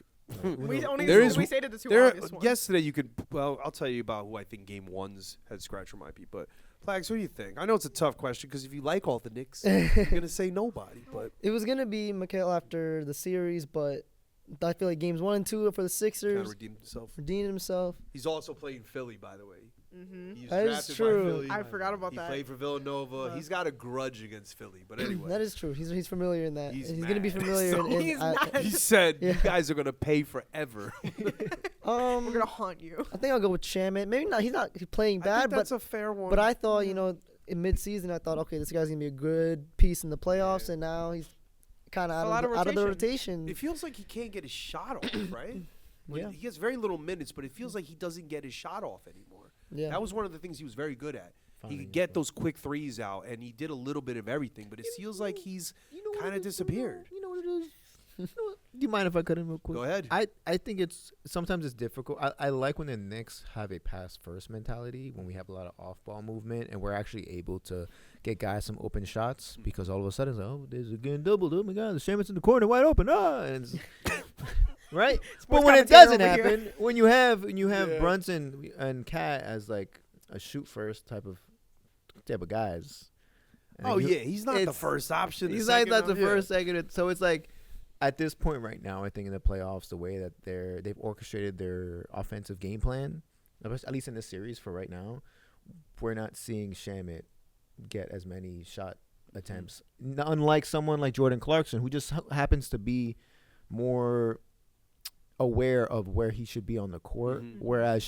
We only There is- we stated the 2 There, obvious ones. yesterday you could. Well, I'll tell you about who I think Game 1's head scratcher might be. But Plags, what do you think? I know it's a tough question because if you like all the Knicks, you're gonna say nobody. But It was gonna be Mikal after the series, but I feel like games 1 and 2 are for the kind Sixers. of redeemed himself. Redeemed himself. He's also playing Philly, by the way. Mm-hmm. He was That is drafted true. by Philly. I forgot about He that. played for Villanova. He's got a grudge against Philly. But anyway, That is true. He's familiar in that. He's And he's gonna be mad. familiar So- in. He's not. he said, Yeah. "You guys are gonna pay forever." We're gonna haunt you. I think I'll go with Shaman. Maybe not. He's not playing I bad, think but that's a fair one. but I thought in mid-season I thought okay, this guy's gonna be a good piece in the playoffs, Yeah. and now he's kind of Fell out of the rotation. It feels like he can't get his shot off, right? Yeah. He gets very little minutes, but it feels like he doesn't get his shot off anymore. Yeah. That was one of the things he was very good at. He Finding could get himself. those quick threes out, and he did a little bit of everything, but it feels like he's kind of disappeared. You know what it is. Do you mind if I cut in real quick? Go ahead. I think sometimes it's difficult. I like when the Knicks have a pass first mentality, when we have a lot of off ball movement and we're actually able to get guys some open shots, because all of a sudden it's like, oh, there's again doubled. Oh my God, the Shaman's in the corner wide open. And right? But when it doesn't happen, when you have Brunson and Cat as like a shoot first type of guys. Oh yeah, he's not the first option. He's like not the first, second. So it's like at this point right now, I think in the playoffs, the way that they've orchestrated their offensive game plan, at least in this series for right now, we're not seeing Shamit get as many shot attempts. Unlike someone like Jordan Clarkson, who just happens to be more aware of where he should be on the court, whereas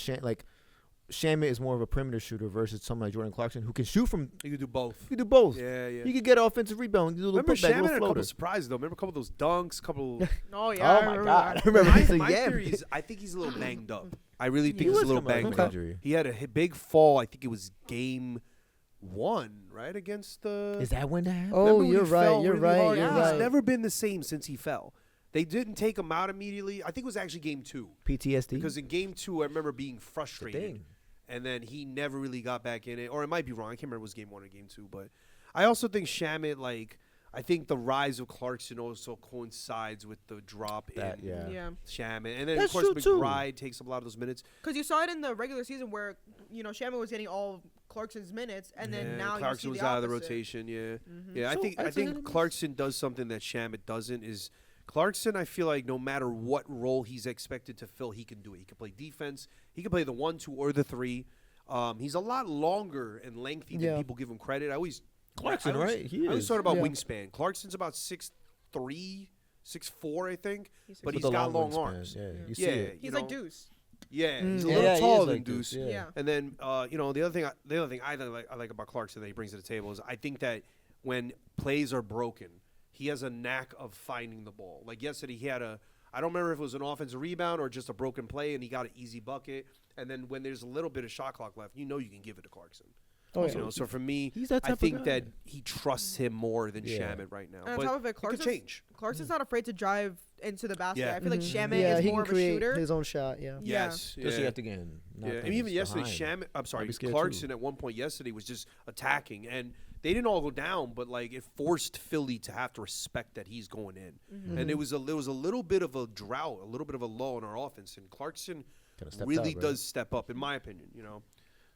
Shamit is more of a perimeter shooter versus someone like Jordan Clarkson who can shoot from. You can do both. Yeah. You can get offensive rebound. Remember Shamit had a couple surprises though. Remember a couple of those dunks, Oh yeah. Oh my God. I remember. My theory is I think he's a little banged up. I really think he's a little banged up. He had a big fall. I think it was game 1, right, against the. Is that when that happened? Oh, you're right. You're right. He's never been the same since he fell. They didn't take him out immediately. I think it was actually game 2. PTSD. Because in game 2, I remember being frustrated. And then he never really got back in it. Or it might be wrong. I can't remember if it was game 1 or game 2. But I also think Shamit, I think the rise of Clarkson also coincides with the drop in Shamit. And then, of course, McBride takes up a lot of those minutes. Because you saw it in the regular season where, Shamit was getting all of Clarkson's minutes. And then now Clarkson you see was the out of the opposite. rotation, Mm-hmm. Yeah, I think Clarkson does something that Shamit doesn't is – Clarkson, I feel like no matter what role he's expected to fill, he can do it. He can play defense. He can play the 1, 2, or the 3. He's a lot longer and lengthy than people give him credit. Clarkson, right? I always thought about wingspan. Clarkson's about 6'3", 6'4", I think, but he's got long arms. He's like Deuce. Yeah, he's a little taller than like Deuce. Yeah. And then, the other thing I like about Clarkson that he brings to the table is I think that when plays are broken, he has a knack of finding the ball. Like yesterday, he had I don't remember if it was an offensive rebound or just a broken play, and he got an easy bucket. And then when there's a little bit of shot clock left, you can give it to Clarkson. Oh, yeah. So for me, I think that he trusts him more than Shamit right now. And but on top of it, Clarkson's not afraid to drive into the basket. I feel like Shamit is more of a shooter. His own shot, Yes. Does he have to get in? And even yesterday, Clarkson at one point yesterday was just attacking. And they didn't all go down, but it forced Philly to have to respect that he's going in. And there was a little bit of a drought, a little bit of a lull in our offense. And Clarkson really does step up, in my opinion,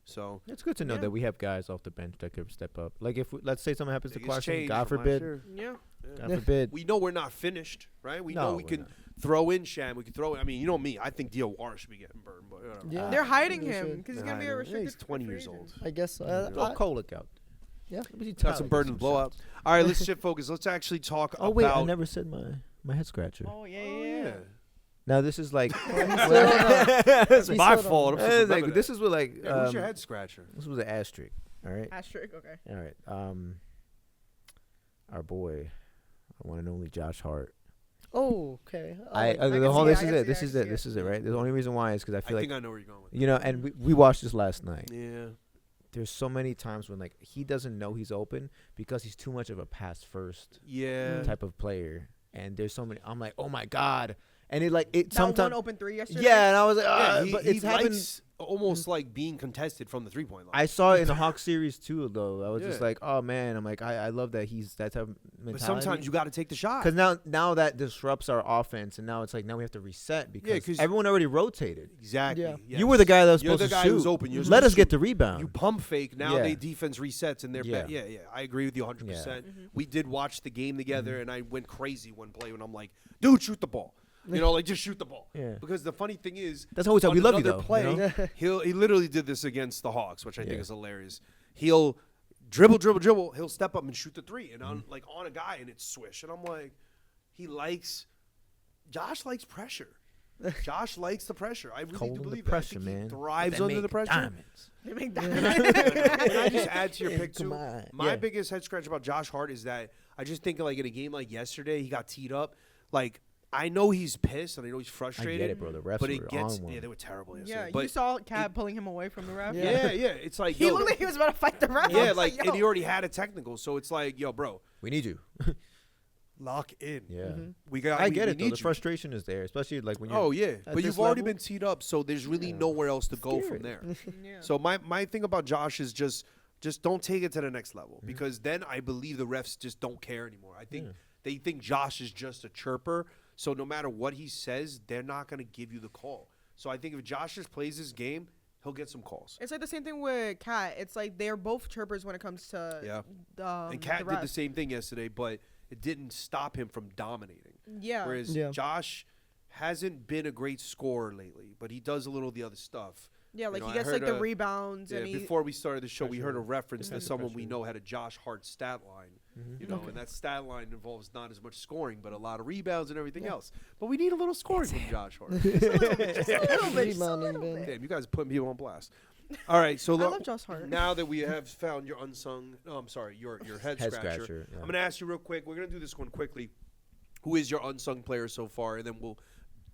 So it's good to know that we have guys off the bench that could step up. Like if let's say something happens to Clarkson, God forbid. God forbid. We know we're not finished, right? We know we can throw in Sham. We can throw in. I mean, you know me. I think Diawara should be getting burned, but yeah, they're hiding him because he's gonna be a restricted. He's 20 years old. I guess so. Kolek out. Yeah, got some burden to blow up. All right, let's shift focus. Let's actually talk about. Oh wait, I never said my head scratcher. Oh yeah. Now this is like it's my fault. This is what who's your head scratcher? This was an asterisk. All right. Asterisk. Okay. All right. Our boy, one and only Josh Hart. Oh, okay. This is it, right? The only reason why is because I feel I know where you're going with and we watched this last night. Yeah. There's so many times when he doesn't know he's open because he's too much of a pass first type of player. And there's so many. I'm like, oh my God. And it sometimes one open 3 yesterday. Yeah, and I was like, but it's happened almost like being contested from the 3-point line. I saw it in the Hawks series too, though. I was just like, oh man, I'm like, I love that he's that type of mentality. But sometimes you got to take the shot because now that disrupts our offense, and now it's like now we have to reset because everyone already rotated. Exactly. Yeah. Yes. You were the guy that was supposed to shoot. Who's open. Let us get the rebound. You pump fake. Now they defense resets and they're back. Yeah. I agree with you 100%. We did watch the game together, and I went crazy one play when I'm like, dude, shoot the ball. Just shoot the ball. Yeah. Because the funny thing is, that's always how we love you, though. Play, he literally did this against the Hawks, which I think is hilarious. He'll dribble. He'll step up and shoot the 3, and on a guy, and it's swish. And I'm like, Josh likes pressure. Josh likes the pressure. I really do believe pressure, I think man. He thrives under the pressure. Diamonds. They make diamonds. Can I just add to your pick too? My Yeah. biggest head scratch about Josh Hart is that I just think in a game like yesterday, he got teed up. I know he's pissed and I know he's frustrated. I get it, bro. The refs were on one. Yeah, they were terrible yesterday. Yeah, but you saw Cab pulling him away from the ref. Yeah. It's like he looked like he was about to fight the ref. Yeah, and he already had a technical, so it's like, yo, bro, we need you. lock in. Yeah. We got. I get we it though. need The you. frustration is there, especially like when you're. Oh yeah, at but this you've already level. been teed up, so there's really Yeah. nowhere else to go Scary. from there. Yeah. So my thing about Josh is just don't take it to the next level because then I believe the refs just don't care anymore. I think they think Josh is just a chirper, so no matter what he says, they're not going to give you the call. So I think if Josh just plays his game, he'll get some calls. It's like the same thing with Kat. It's like they're both chirpers when it comes to And Kat did the same thing yesterday, but it didn't stop him from dominating. Yeah. Whereas Josh hasn't been a great scorer lately, but he does a little of the other stuff. Yeah, like You know, he I gets heard like the rebounds Yeah, and he before we started the show, we heard a Pressure. reference to Mhm. someone we Pressure. know had a Josh Hart stat line. Mhm. You know, and that stat line involves not as much scoring, but a lot of rebounds and everything else. But we need a little scoring from Josh Hart. just a little bit, just a Rebounding, little man. bit. Damn, you guys are putting people on blast. All right, so I love Josh Hart. now that we have found your unsung, I'm sorry, your head, Head scratcher, scratcher, yeah. I'm gonna ask you real quick. We're gonna do this one quickly. Who is your unsung player so far, and then we'll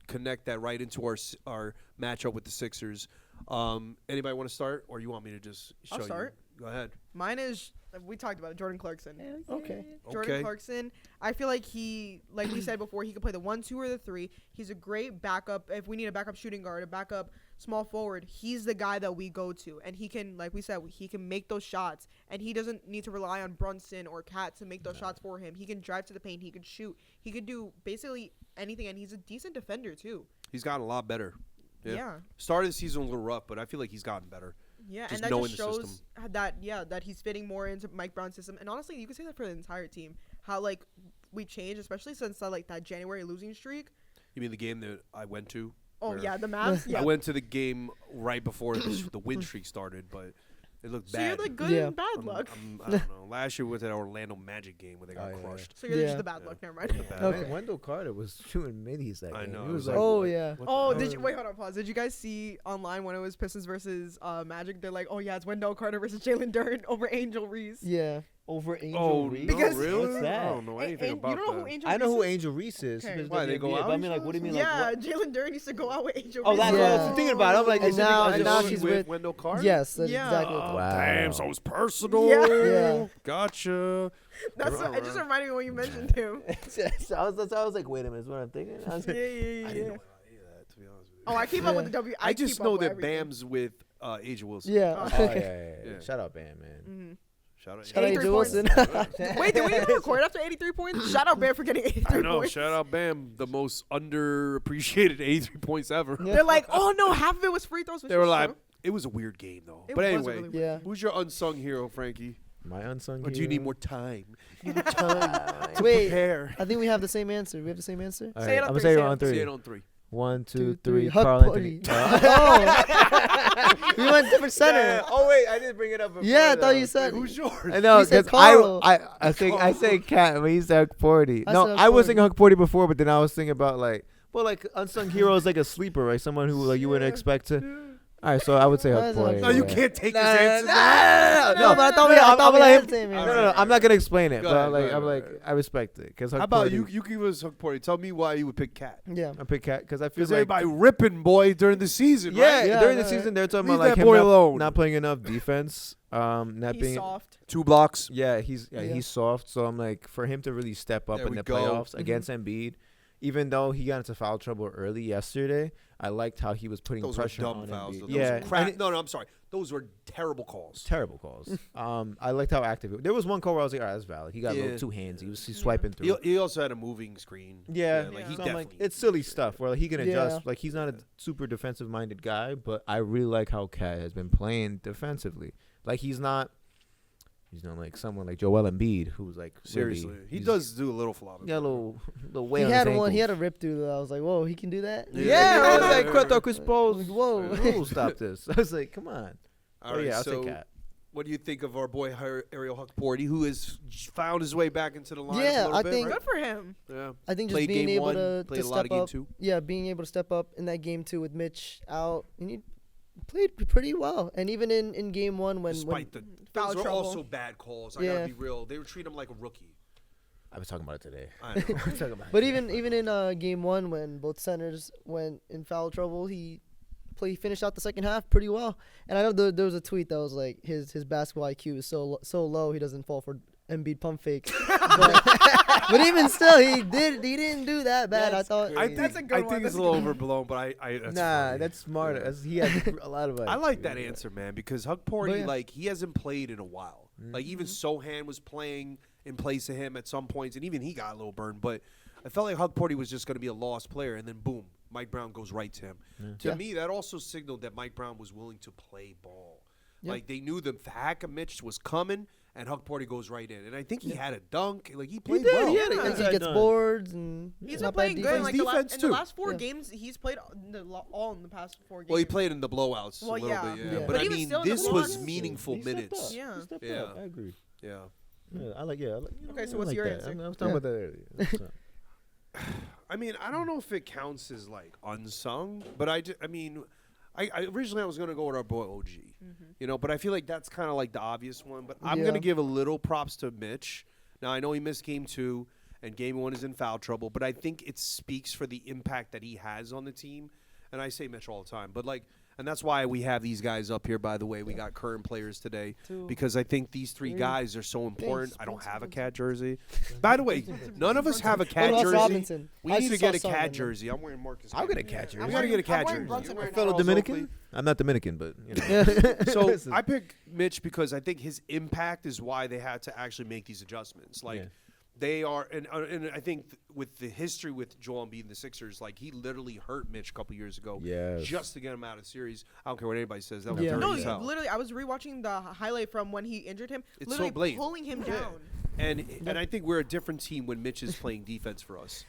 connect that right into our matchup with the Sixers. Anybody want to start, or you want me to just show I'll start. you? Go ahead. Mine is we talked about it, Jordan Clarkson. Okay. Jordan Okay. Clarkson. I feel like he, like we said before, he could play the 1, 2, or the 3. He's a great backup. If we need a backup shooting guard, a backup small forward, he's the guy that we go to, and he can, like we said, he can make those shots, and he doesn't need to rely on Brunson or Kat to make those shots for him. He can drive to the paint. He can shoot. He could do basically anything, and he's a decent defender too. He's gotten a lot better. Yeah. Started the season a little rough, but I feel like he's gotten better. Yeah, Just and that knowing just the shows system. that he's fitting more into Mike Brown's system. And honestly, you could say that for the entire team. How like we changed, especially since that January losing streak. You mean the game that I went to? Oh where- yeah, the Mavs. Yeah. I went to the game right before the win streak started, but it looked So bad. you're like good Yeah. and bad luck. I don't know. Last year was that Orlando Magic game where they got Oh, yeah. crushed. So you're Yeah. just the bad Yeah. luck. Never mind. Bad Okay. luck. Wendell Carter was shooting middies that I game. know, He it was was like, like- Oh what- yeah. what Oh, the- did you wait? Hold on, pause. Did you guys see online when it was Pistons versus Magic? They're like, oh yeah, it's Wendell Carter versus Jalen Duren over Angel Reese. Yeah. Over Angel Oh, Reese. no, Because- really? What's that? I don't know anything And about you don't know that. who Angel I know Reese who is? Angel Reese is. Okay. Because Why, they go yeah, out but I each mean, like, other what do you or mean? Yeah, Like, what? Jalen Duren used to go out with Angel Oh, Reese. that's what I Yeah. was thinking about. I'm like, And is it now- because and of now the- she's with with- Wendell Carter. Yes, that's Yeah. exactly. Oh, Wow. damn, so it's personal. Yeah. Gotcha. That's what, it just reminded me when you mentioned him. That's why I was like, wait a minute, is what I'm thinking. I was Yeah, like, yeah, I didn't yeah. know any of that, to be honest with you. Oh, I keep up with the W. I just keep up know with that everything. Bam's with Asia Wilson. Yeah. Oh, oh, yeah, Yeah. Shout out Bam, man. Mhm. Shout out. Shout out 83 Angel points. Wilson. Wait, did we even record after 83 points? Shout out Bear for getting 83 I know. points. Shout out Bam, the most underappreciated 83 points ever. Yeah. They're like, oh no, half of it was free throws. Which They were was like, true. it was a weird game though. It But was a anyway, really weird Yeah. who's your unsung hero, Frankie? My unsung Or do you hero. need more time? You need more time to Wait. prepare. I think we have the same answer. We have the same answer. All Say right, it on I'm gonna three, say say it it on on Say three. it on 3. 1, 2, 2, 3. Huck Carl Putty. Anthony. Oh. We went different center. Yeah. Oh wait, I didn't bring it up. Before, Yeah, I thought though. you said. Who's yours? I know, You said because Carl. I say Cat, but he said Huck Porty. I No, said I was Huck thinking Huck Porty before, but then I was thinking about like unsung hero is like a sleeper, right? Someone who like you wouldn't expect to. All right, so I would say Huck That's Porty. Huck No, you Yeah. caned take Nah, his answer. No, but I thought we I'm had like the same no, answer. no, I'm not gonna explain it, Go but ahead, I'm go like, ahead, I'm go like, ahead. I respect it because How about you give us Huck Porty? Tell me why you would pick Cat. Yeah. I pick Cat because I feel Because like everybody ripping boy during the season, yeah, right? Yeah, during the no, season they're talking Leave about like that him boy alone. not playing enough defense, not He's being soft. 2 blocks. Yeah, Yeah. he's soft. So I'm like, for him to really step up There in we the go. playoffs Mhm. against Embiid, even though he got into foul trouble early yesterday, I liked how he was putting Those were pressure dumb on fouls. Embiid. Though. Yeah, Those were crap. and it- No, I'm sorry. Those were terrible calls. terrible calls. I liked how active. There was one call where I was like, all right, that's valid. He got Yeah. little 2 hands. He was swiping through. He also had a moving screen. Yeah, like Yeah. he so I'm like, definitely. it's silly stuff where like, he can adjust. Yeah. Like he's not a super defensive minded guy, but I really like how Cat has been playing defensively. Like he's not like someone like Joel Embiid who's like Seriously, really, he he's does do a little flop. got a little weight He on had his one. He had ankles. a rip through though. I was like, whoa, he can do that. Yeah, I was Yeah. like, Chris Chris Paul. Like, whoa. Who stop this? I was like, come on. All right, yeah, I'll so take Cat. what do you think of our boy Ariel Huckporty, who has found his way back into the lineup Yeah, a little I bit, think- right? Good for him. Yeah. I think just Played being game able one, to played a lot of step game up. 2. Yeah, being able to step up in that game 2 with Mitch out, and he played pretty well. And even in game 1 when Despite the Foul those were trouble. also bad calls. I Yeah. gotta be real. They were treating him like a rookie. I was talking about it today. I know. We're talking about but it. even in game 1 when both centers went in foul trouble, he finished out the second half pretty well. And I know there was a tweet that was like his basketball IQ is so low he doesn't fall for Embiid pump fake. But even still, he didn't do that bad. That's I thought. crazy. That's a good I one. think it's a little overblown, but that's funny. That's smart. Yeah. He has a lot of. I like that answer, man, because Hug Porty, yeah. like, he hasn't played in a while. Like, even Sohan was playing in place of him at some points, and even he got a little burned. But I felt like Hug Porty was just going to be a lost player, and then boom, Mike Brown goes right to him. To me, that also signaled that Mike Brown was willing to play ball. Yeah. Like, they knew the hack of Mitch was coming, and Hug Porty goes right in. And I think he had a dunk. Like, he played well. He gets boards and He's not been playing bad good. defense. Like Defense, in too. the last 4 Yeah. games, he's played all in the past 4 games. Well, he played in the blowouts a Well, little yeah. bit, Yeah. But But I even mean, still in the this was blowouts- meaningful He stepped minutes. up. Yeah. He stepped Yeah. up. I agree. Yeah. I like. Yeah. Okay, so I what's like your that. answer? I was talking about that earlier. That's all. I mean, I don't know if it counts as like unsung, but I originally I was gonna go with our boy OG, but I feel like that's kind of like the obvious one. But I'm Yeah. gonna give a little props to Mitch. Now I know he missed game 2, and game 1 is in foul trouble, but I think it speaks for the impact that he has on the team. And I say Mitch all the time, but and that's why we have these guys up here. By the way, we got current players today because I think these 3 guys are so important. I don't have a Cat jersey. By the way, none of us have a Cat jersey. Robinson. We I need to just get a saw Cat Sullivan. jersey. I'm wearing Marcus. I'll get a Camby. Cat jersey. We gotta get a Cat I'm wearing jersey. Brunson You're right wearing now. Fellow Charles Dominican? Oakley. I'm not Dominican, but you know. So I pick Mitch because I think his impact is why they had to actually make these adjustments. Like they are, and I think with the history with Joel Embiid and the Sixers, like he literally hurt Mitch a couple years ago, just to get him out of the series. I don't care what anybody says. That was dirty No, as hell. literally, I was rewatching the highlight from when he injured him. It's literally so blatant. pulling him down. And I think we're a different team when Mitch is playing defense for us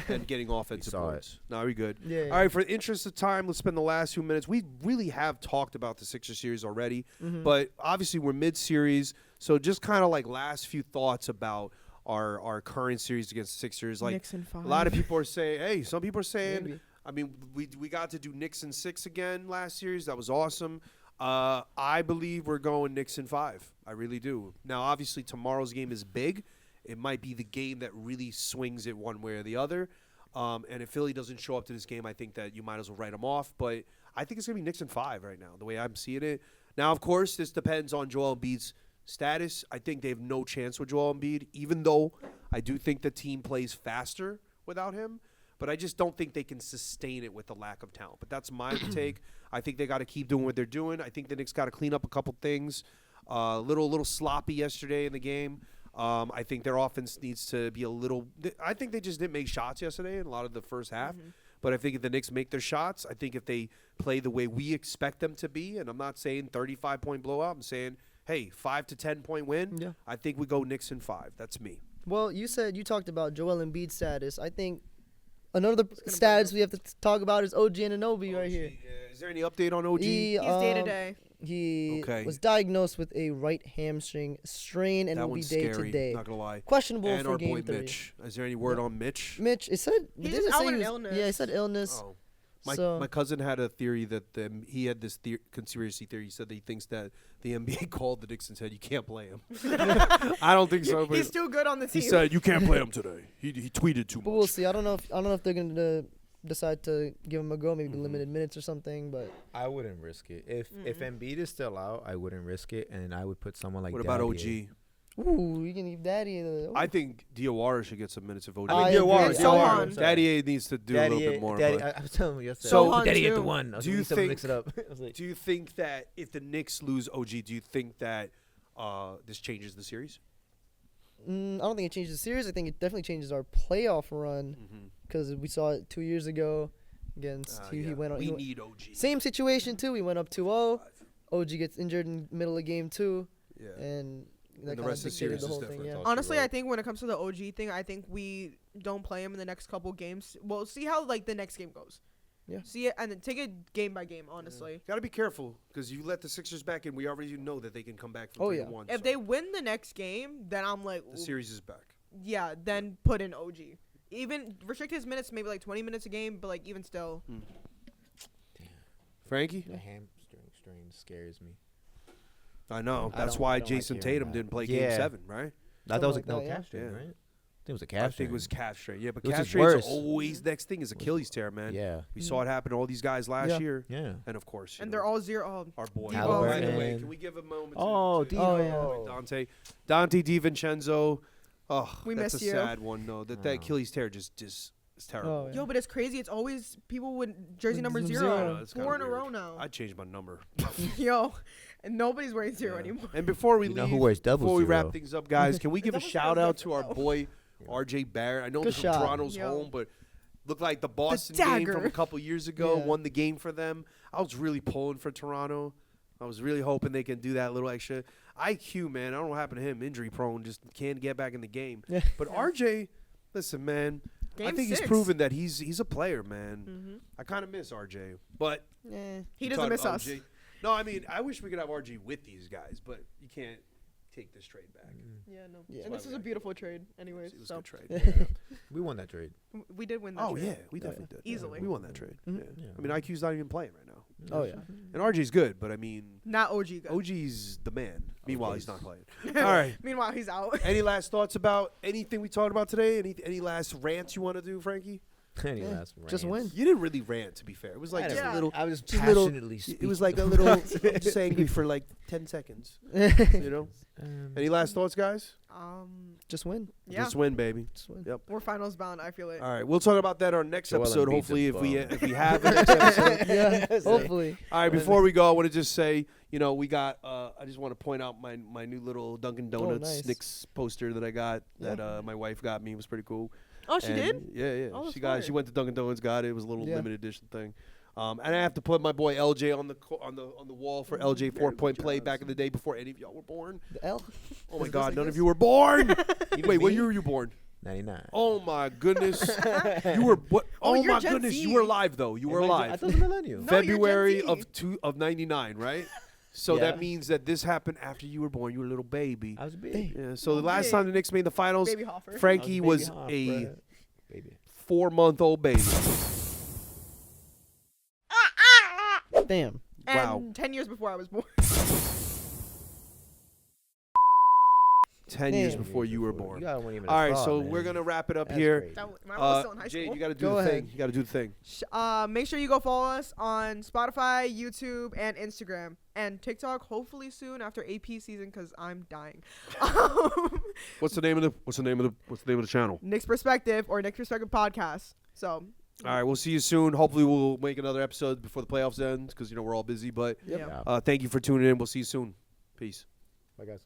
and getting offensive saw boards. No, we're good. Yeah. All right, for the interest of time, let's spend the last few minutes. We really have talked about the Sixers series already, but obviously we're mid-series, so just kind of like last few thoughts about our current series against the Sixers. Like Knicks in 5. a lot of people are saying, hey, some people are saying, Maybe. I mean, we got to do Knicks in 6 again last series. That was awesome. I believe we're going Knicks in 5. I really do. Now, obviously, tomorrow's game is big. It might be the game that really swings it one way or the other. And if Philly doesn't show up to this game, I think that you might as well write them off. But I think it's going to be Knicks in 5 right now, the way I'm seeing it. Now, of course, this depends on Joel Embiid's status. I think they have no chance with Joel Embiid, even though I do think the team plays faster without him. But I just don't think they can sustain it with the lack of talent. But that's my take. I think they got to keep doing what they're doing. I think the Knicks got to clean up a couple things. Little sloppy yesterday in the game. I think their offense needs to be a little – I think they just didn't make shots yesterday in a lot of the first half. But I think if the Knicks make their shots, I think if they play the way we expect them to be, and I'm not saying 35-point blowout, I'm saying, hey, 5 to 10-point win, Yeah. I think we go Knicks in 5. That's me. Well, you talked about Joel Embiid's status. I think another status we have to talk about is OG Anunoby right here. Is there any update on OG? He's day-to-day. He Okay. was diagnosed with a right hamstring strain and That will be one's day scary, to day. not going to lie. Questionable And for our boy game 3. Mitch. Is there any word on Mitch? Mitch, it said He's didn't just out say with he an was- illness. Yeah, he said illness. Oh. So- My cousin had a theory that he had this conspiracy theory. He said that he thinks that the NBA called the Knicks and said, you can't play him. I don't think so. But He's too good on the team. he said, you can't play him today. He tweeted too much. But we'll see. I don't know if they're gonna decide to give him a go, maybe limited minutes or something. But I wouldn't risk it. If Embiid is still out, I wouldn't risk it, and I would put someone like. What about Daddy. OG? ooh, you can leave Daddy. I think Diawara should get some minutes of OG. I agree. Sohan. Daddy needs to do a little bit more. Daddy, but I was telling you yesterday. So, Sohan Daddy at too. the one. Do you think- mix it up? I was like, do you think that if the Knicks lose OG, do you think that this changes the series? I don't think it changes the series. I think it definitely changes our playoff run because we saw it 2 years ago against. He went on. We he went- need OG. Same situation too. We went up 2-0. OG gets injured in the middle of game 2, Yeah. and that the kind rest of of the series dictated the is whole thing. different. Yeah. Thought- Honestly, right. I think when it comes to the OG thing, I think we don't play him in the next couple games. We'll see how the next game goes. Yeah. See it and then take it game by game. Honestly, Got to be careful because you let the Sixers back in. We already know that they can come back from Oh, 3-1. yeah. if they win the next game, then I'm like, the series is back. yeah, then put in OG. Even restrict his minutes, maybe like 20 minutes a game, but like even still, Frankie? the hamstring strain scares me. I know. I That's don't- why I don't like Jason hearing Tatum that. didn't play Yeah. Game 7, right? I thought it was like no that, yeah. hamstring, Yeah. right? it was a I calf think strain. it was calf strain. Yeah, but It was calf his strain's worst. always next thing is Achilles tear, man. Yeah. We saw it happen to all these guys last Yeah. year, Yeah. and of course, And they're all zero. our boy. Devo. By the way, Halliburton. can we give a moment? Oh, to Devo. our boy Dante DiVincenzo. Oh, We that's miss a you. sad one. No, that Achilles tear just is terrible. Oh, yeah. Yo, but it's crazy. It's always people with jersey With number zero. zero. I know, it's kinda 4 in a weird. row now. I'd change my number. Yo, and nobody's wearing zero Yeah. anymore. And before we You leave, know who wears double before we wrap zero? things up, guys, can we give a Double shout zero's out to our different, boy RJ Barrett? I know Good this is shot. Toronto's Yo. home, but looked like the Boston game from dagger. a couple years ago Yeah. won the game for them. I was really pulling for Toronto. I was really hoping they can do that little extra. IQ, man, I don't know what happened to him. Injury prone, just can't get back in the game. Yeah. But RJ, listen, man, I Game think 6. he's proven that he's a player, man. Mm-hmm. I kind of miss RJ, but He you doesn't talk miss about us. RJ. No, I mean, I wish we could have RJ with these guys, but you can't take this trade back. Yeah, no. Yeah. And this That's is why a we beautiful trade, anyways. It was So a good trade. Yeah. We won that trade. we did win that. Oh trade. yeah, we definitely did. Easily. we won that trade. Mhm. Yeah. Yeah. I mean, IQ's not even playing right now, Oh yeah. and RJ's good, but I mean, Not OG good. OG's the man. Meanwhile, he's not playing. All All right. Meanwhile, he's out. Any last thoughts about anything we talked about today? Any last rants you want to do, Frankie? Any Yeah, last just rants? win. You didn't really rant, to be fair. It was like I just Yeah. a little. I was just little- passionately speaking. It was like a little. I'm just angry for like 10 seconds. You know. Any last thoughts, guys? Just win. Yeah. Just win, baby. Just win. Yep. We're finals bound. I feel it. All right, we'll talk about that on our next Joel episode. Embiid's a Hopefully, if bum. we have a next episode. Yeah. Hopefully. All right, before we go, I want to just say, we got. I just want to point out my new little Dunkin' Donuts nice. Knicks poster that I got. Yeah. That my wife got me. It was pretty cool. Oh, she And did. Yeah. Oh, that's She fire. went to Dunkin' Donuts, got it. It was a little Yeah. limited edition thing. And I have to put my boy LJ on the wall for LJ 4-point play back in the day before any of y'all were born. The L. Oh my Is God, this none like of you were born. Even Wait, what me? year were you born? 99. Oh my goodness, you were what? Oh, Oh, you're my Gen goodness, Z. you were alive though. You were I alive. thought it was millennial. No, you're Gen February Z. of '99, right? So Yeah. that means that this happened after you were born. You were a little baby. I was big. Yeah. So the No last way. time the Knicks made the finals, Baby Hoffer. Frankie was Baby Hop, a bruh. Baby. 4-month-old baby. Damn. And Wow. 10 years before I was born. 10 years Damn. before you were born. You got one even a All right, thought, so man. we're gonna wrap it up That's here. crazy. That was, I was still in high school. Jade, you got to do Go the thing. ahead. You got to do the thing. Make sure you go follow us on Spotify, YouTube, and Instagram, and TikTok. Hopefully soon after AP season, because I'm dying. What's the name of the channel? Knicks Perspective or Knicks Perspective Podcast. So. All right, we'll see you soon. Hopefully, we'll make another episode before the playoffs end because we're all busy. But Yeah. Yep. Yeah. thank you for tuning in. We'll see you soon. Peace. Bye, guys.